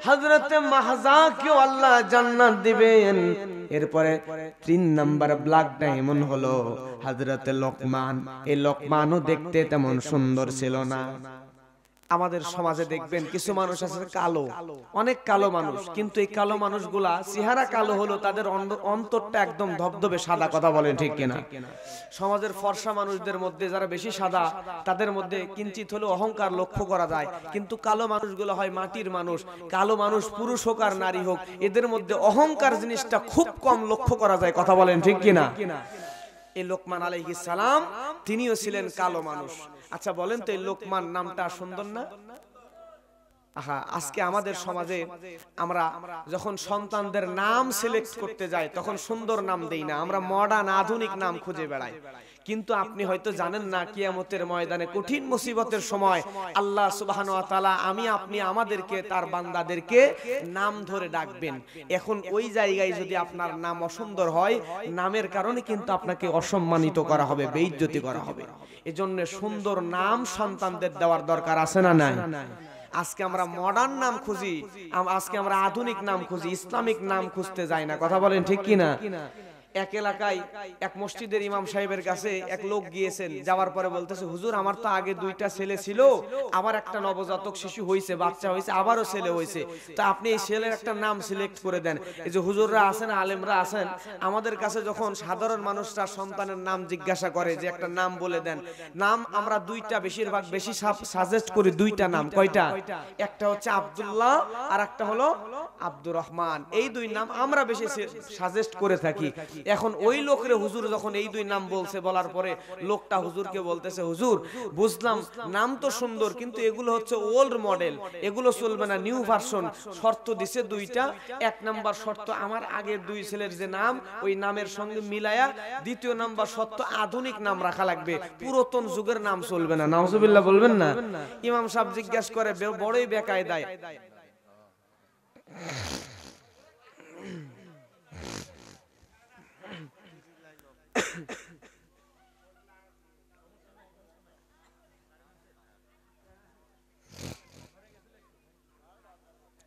হযরতে মাহজাকেও আল্লাহ জান্নাত দিবেন। এরপরে 3 নাম্বার ব্ল্যাকটা এমন হলো হযরতে লোকমান। এই লোকমানও দেখতে তেমন সুন্দর ছিল না। আমাদের সমাজে দেখবেন কিছু মানুষ আছে কালো, অনেক কালো মানুষ, কিন্তু এই কালো মানুষগুলা চেহারা কালো হলো, তাদের অন্তরটা একদম ধবধবে সাদা। কথা বলেন, ঠিক কিনা? সমাজের ফর্সা মানুষদের মধ্যে যারা বেশি সাদা, তাদের মধ্যে কিঞ্চিত হলেও অহংকার লক্ষ্য করা যায়, কিন্তু কালো মানুষগুলো হয় মাটির মানুষ। কালো মানুষ পুরুষ হোক আর নারী হোক, এদের মধ্যে অহংকার জিনিসটা খুব কম লক্ষ্য করা যায়। কথা বলেন, ঠিক কিনা? এই লোকমান আলাইহিস সালাম তিনিও ছিলেন কালো মানুষ। আচ্ছা বলেন তো, এই লোকমান নামটা সুন্দর না? আজকে আমাদের সমাজে আমরা যখন সন্তানদের নাম সিলেক্ট করতে যাই তখন সুন্দর নাম দেই না, আমরা মডার্ন আধুনিক নাম খুঁজে বেড়াই। কিন্তু আপনি হয়তো জানেন না, কিয়ামতের ময়দানে কঠিন মুসিবতের সময় আল্লাহ সুবহানাহু ওয়া তাআলা আপনি আমাদেরকে, তার বান্দাদেরকে নাম ধরে ডাকবেন। এখন ওই জায়গায় যদি আপনার নাম অসুন্দর হয়, নামের কারণে কিন্তু আপনাকে অসম্মানিত করা হবে, বেইজ্জতি করা হবে। এজন্য সুন্দর নাম সন্তানদের দেওয়ার দরকার আছে না নাই? আজকে আমরা মডার্ন নাম খুঁজি, আজকে আমরা আধুনিক নাম খুঁজি, ইসলামিক নাম খুঁজতে যাই না। কথা বলেন, ঠিক কিনা? এক এলাকায় এক মসজিদের ইমাম সাহেবের কাছে এক লোক গিয়েছেন, যাওয়ার পরে বলতেছে, হুজুর আমার তো আগে 2টা ছেলে ছিল, আবার একটা নবজাতক শিশু হয়েছে, বাচ্চা হয়েছে, আবারও ছেলে হয়েছে, তো আপনি এই ছেলের একটা নাম সিলেক্ট করে দেন। এই যে হুজুররা আছেন, আলেমরা আছেন, আমাদের কাছে যখন সাধারণ মানুষরা সন্তানের নাম জিজ্ঞাসা করে যে একটা নাম বলে দেন, নাম আমরা 2টা বেশিরভাগ বেশি সাজেস্ট করি, 2টা নাম। কয়টা? একটা হচ্ছে আব্দুল্লাহ আর একটা হলো আব্দুর রহমান। এই 2 নাম আমরা বেশি সাজেস্ট করে থাকি। এখন ওই লোকের হুজুর যখন এই 2 নাম বলছে, বলার পরে লোকটা হুজুরকে বলতেছে, হুজুর বুঝলাম নাম তো সুন্দর, কিন্তু এগুলো হচ্ছে ওল্ড মডেল, এগুলো চলবে না, নিউ ভার্সন। শর্ত দিছে 2টা। 1 নাম্বার শর্ত, আমার আগের 2 ছেলের যে নাম ওই নামের সঙ্গে মিলায়া। 2য় নাম্বার শর্ত, আধুনিক নাম রাখা লাগবে, পুরাতন যুগের নাম চলবে না। নাউজুবিল্লাহ বলবেন না? ইমাম সাহেব জিজ্ঞাসা করে, বড়ই বেকায়দায়,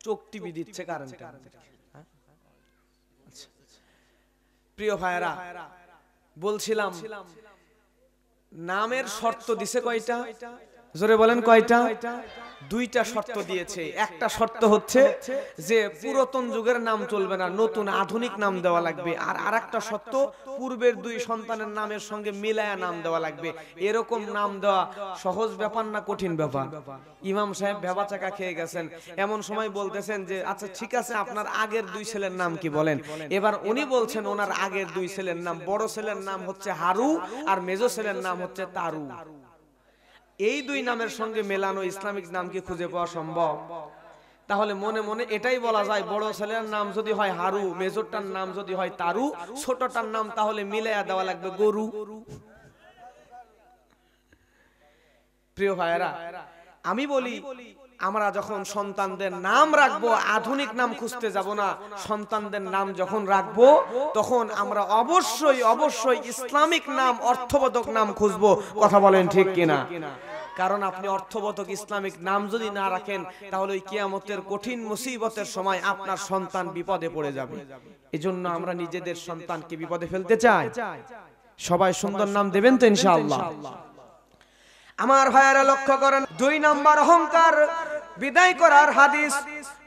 চোখ টিভি দিচ্ছে কারেন্টে। প্রিয় ভাইরা, বলছিলাম নামের শর্ত দিছে কয়টা? জোরে বলেন কয়টা? 2টা শর্ত দিয়েছে। একটা শর্ত হচ্ছে যে পুরাতন যুগের নাম চলবে না, নতুন আধুনিক নাম দেওয়া লাগবে। আর আরেকটা শর্ত, পূর্বের 2 সন্তানের নামের সঙ্গে মিলায়া নাম দেওয়া লাগবে। এরকম নাম দেওয়া সহজ ব্যাপার না কঠিন ব্যাপার? ইমাম সাহেব ভেবাচাকা খেয়ে গেছেন। এমন সময় বলতেছেন যে আচ্ছা ঠিক আছে, আপনার আগের 2 ছেলের নাম কি বলেন। এবার উনি বলছেন ওনার আগের 2 ছেলের নাম, বড় ছেলের নাম হচ্ছে হারু আর মেজো ছেলের নাম হচ্ছে তারু। এই 2 নামের সঙ্গে মেলানো ইসলামিক নাম কি খুঁজে পাওয়া সম্ভব? তাহলে মনে মনে এটাই বলা যায়, বড় ছেলের নাম যদি হয় হারু, মেজরটার নাম যদি হয় তারু, ছোটটার নাম তাহলে মিলাইয়া দেওয়া লাগবে গরু। প্রিয় ভাইরা, আমি বলি আমরা যখন সন্তানদের নাম রাখবো, আধুনিক নাম খুঁজতে যাব না। সন্তানদের নাম যখন রাখবো তখন আমরা অবশ্যই অবশ্যই ইসলামিক নাম, অর্থবোধক নাম খুঁজবো। কথা বলেন ঠিক কিনা? কারণ আপনি অর্থবোধক ইসলামিক নাম যদি না রাখেন, তাহলে ওই কিয়ামতের কঠিন মুসিবতের সময় আপনার সন্তান বিপদে পড়ে যাবে। এজন্য আমরা নিজেদের সন্তানকে বিপদে ফেলতে চাই। সবাই সুন্দর নাম দেবেন তো ইনশাআল্লাহ? আমার ভাইয়েরা লক্ষ্য করেন, 2 নাম্বার অহংকার বিদায় করার হাদিস,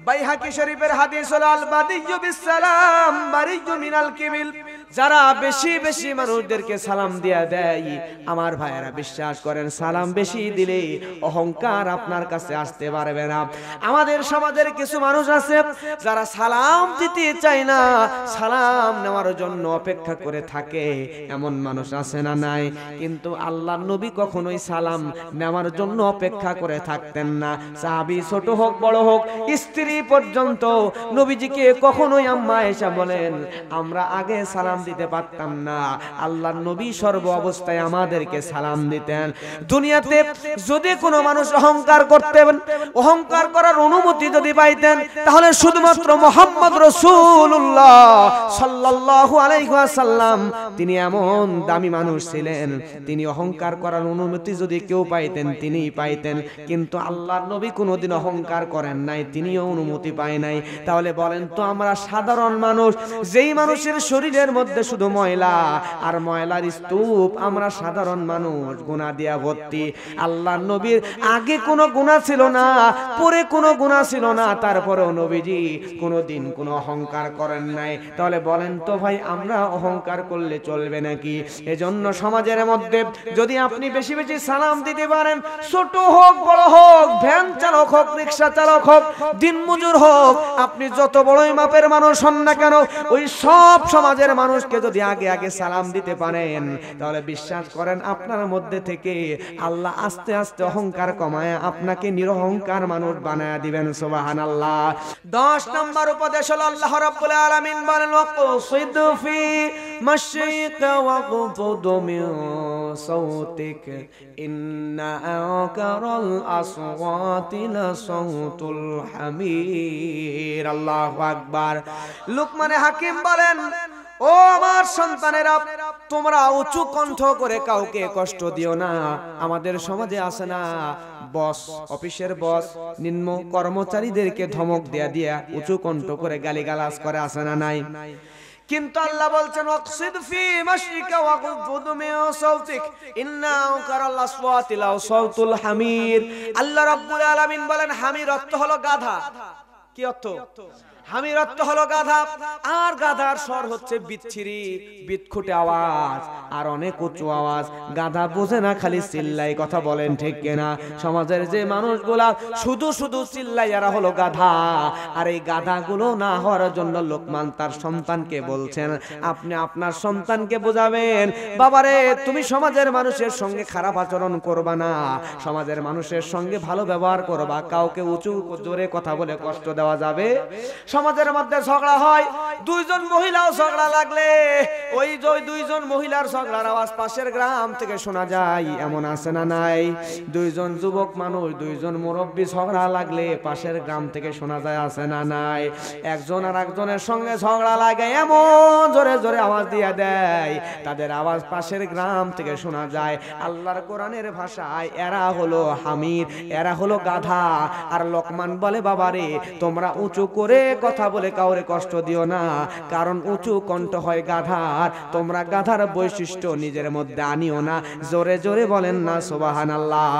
বাইহাকি শরীফের হাদিস হলো আল বাদিয়্যু বিসসালাম বারিয়্যু মিনাল কিবিল। যারা বেশি বেশি মানুষদেরকে সালাম দিয়া দেয়, আমার ভাইয়েরা বিশ্বাস করেন, সালাম বেশি দিলে অহংকার আপনার কাছে আসতে পারবে না। আমাদের সমাজের কিছু মানুষ আছে যারা সালাম দিতে চায় না, সালাম নেওয়ার জন্য অপেক্ষা করে থাকে। এমন মানুষ আছে না নাই? কিন্তু আল্লাহর নবী কখনোই সালাম নেওয়ার জন্য অপেক্ষা করে থাকতেন না। সাহাবী ছোট হোক বড় হোক, স্ত্রী পর্যন্ত নবীজিকে কখনোই আম্মা এসে বলেন, আমরা আগে সালাম দিতে পারতাম না। আল্লাহর নবী সর্ব অবস্থায় আমাদেরকে সালাম দিতেন। দুনিয়াতে যদি কোনো মানুষ অহংকার করতেন, অহংকার করার অনুমতি যদি পাইতেন, তাহলে শুধুমাত্র মুহাম্মদ রাসূলুল্লাহ সাল্লাল্লাহু আলাইহি ওয়াসাল্লাম, তিনি এমন দামি মানুষ ছিলেন, তিনি অহংকার করার অনুমতি যদি কেউ পাইতেন তিনিই পাইতেন। কিন্তু আল্লাহর নবী কোনোদিন অহংকার করেন নাই, তিনিও অনুমতি পায় নাই। তাহলে বলেন তো, আমরা সাধারণ মানুষ, যেই মানুষের শরীরের মধ্যে শুধু ময়লা আর ময়লার স্তূপ, আমরা সাধারণ মানুষ, গুনাহ দিয়া ভর্তি। আল্লাহর নবীর আগে কোনো গুনাহ ছিল না, পরে কোনো গুনাহ ছিল না, তারপরেও নবীজি কোনোদিন কোনো অহংকার করেন নাই। তাহলে বলেন তো ভাই, আমরা অহংকার করলে চলবে নাকি? এজন্য সমাজের মধ্যে যদি আপনি বেশি বেশি সালাম দিতে পারেন, ছোট হোক বড় হোক, ভ্যান চালক হোক, রিকশা চালক হোক, দিনমজুর হোক, আপনি যত বড়ই মাপের মানুষ হন না কেন, ওই সব সমাজের মানুষকে যদি আগে আগে সালাম দিতে পারেন, তাহলে বিশ্বাস করেন আপনার মধ্যে থেকে আল্লাহ আস্তে আস্তে অহংকার কমায় আপনাকে নিরহংকার মানুষ বানায়া দিবেন। সুবহানাল্লাহ। 10 নম্বর উপদেশ হলো, আল্লাহ রাব্বুল আলামিন বলেন, ওয়াকসিদ ফি মাশিকা ওয়াকফুদ মিন সাউতিক ইন্না আকারাল আসওয়াতি লাসাউতুল হামির। আল্লাহু আকবার। লুকমানে হাকিম বলেন, ও আমার সন্তানেরা, তোমরা উঁচু কণ্ঠ করে কাউকে কষ্ট দিও না। আমাদের সমাজে আছে না, বস, অফিসের বস নিম্ন কর্মচারীদেরকে ধমক দেয়া দিয়া উঁচু কণ্ঠ করে গালিগালাজ করে, আছে না নাই? কিন্তু আল্লাহ বলছেন ওয়াকসিদ ফি মাশিকা ওয়াগফুদ মিন সাওতিক ইন্না আনকারাল আসওয়াতি লাউ সাওতুল হামির। আল্লাহ রাব্বুল আলামিন বলেন হামির অর্থ হলো গাধা। কি অর্থ? হামির অর্থ হলো গাধা, আর গাধার স্বর হচ্ছে বিচ্ছিরি বিটখুটে আওয়াজ আর অনেক উঁচু আওয়াজ। গাধা বোঝে না, খালি চিল্লাই। কথা বলেন ঠিক কিনা? সমাজের যে মানুষগুলা শুধু শুধু চিল্লাই, এরা হলো গাধা। আর এই গাধাগুলো না হওয়ার জন্য লোকমান তার সন্তানকে বলছেন, আপনি আপনার সন্তানকে বোঝাবেন, বাবারে তুমি সমাজের মানুষের সঙ্গে খারাপ আচরণ করবা না, সমাজের মানুষের সঙ্গে ভালো ব্যবহার করবা, কাউকে উঁচু জোরে কথা বলে কষ্ট দেওয়া যাবে। সমাজের মধ্যে ঝগড়া হয়, দুইজন মহিলাও ঝগড়া লাগলে ওই যে দুইজন মহিলার ঝগড়ার আওয়াজ পাশের গ্রাম থেকে শোনা যায়, এমন আছে না নাই? দুইজন যুবক মানুষ, দুইজন মুরব্বী ঝগড়া লাগলে পাশের গ্রাম থেকে শোনা যায়, আছে না নাই? একজন আর একজনের সঙ্গে ঝগড়া লাগে, এমন জোরে জোরে আওয়াজ দিয়ে দেয়, তাদের আওয়াজ পাশের গ্রাম থেকে শোনা যায়। আল্লাহর কোরআনের ভাষায় এরা হলো হামির, এরা হলো গাধা। আর লোকমান বলে, বাবারে তোমরা উঁচু করে কথা বলে কাউরে কষ্ট দিও না, কারণ উঁচু কণ্ঠ হয় গাধার। তোমরা গাধার বৈশিষ্ট্য নিজের মধ্যে আনিও না। জোরে জোরে বলেন না সুবহানাল্লাহ।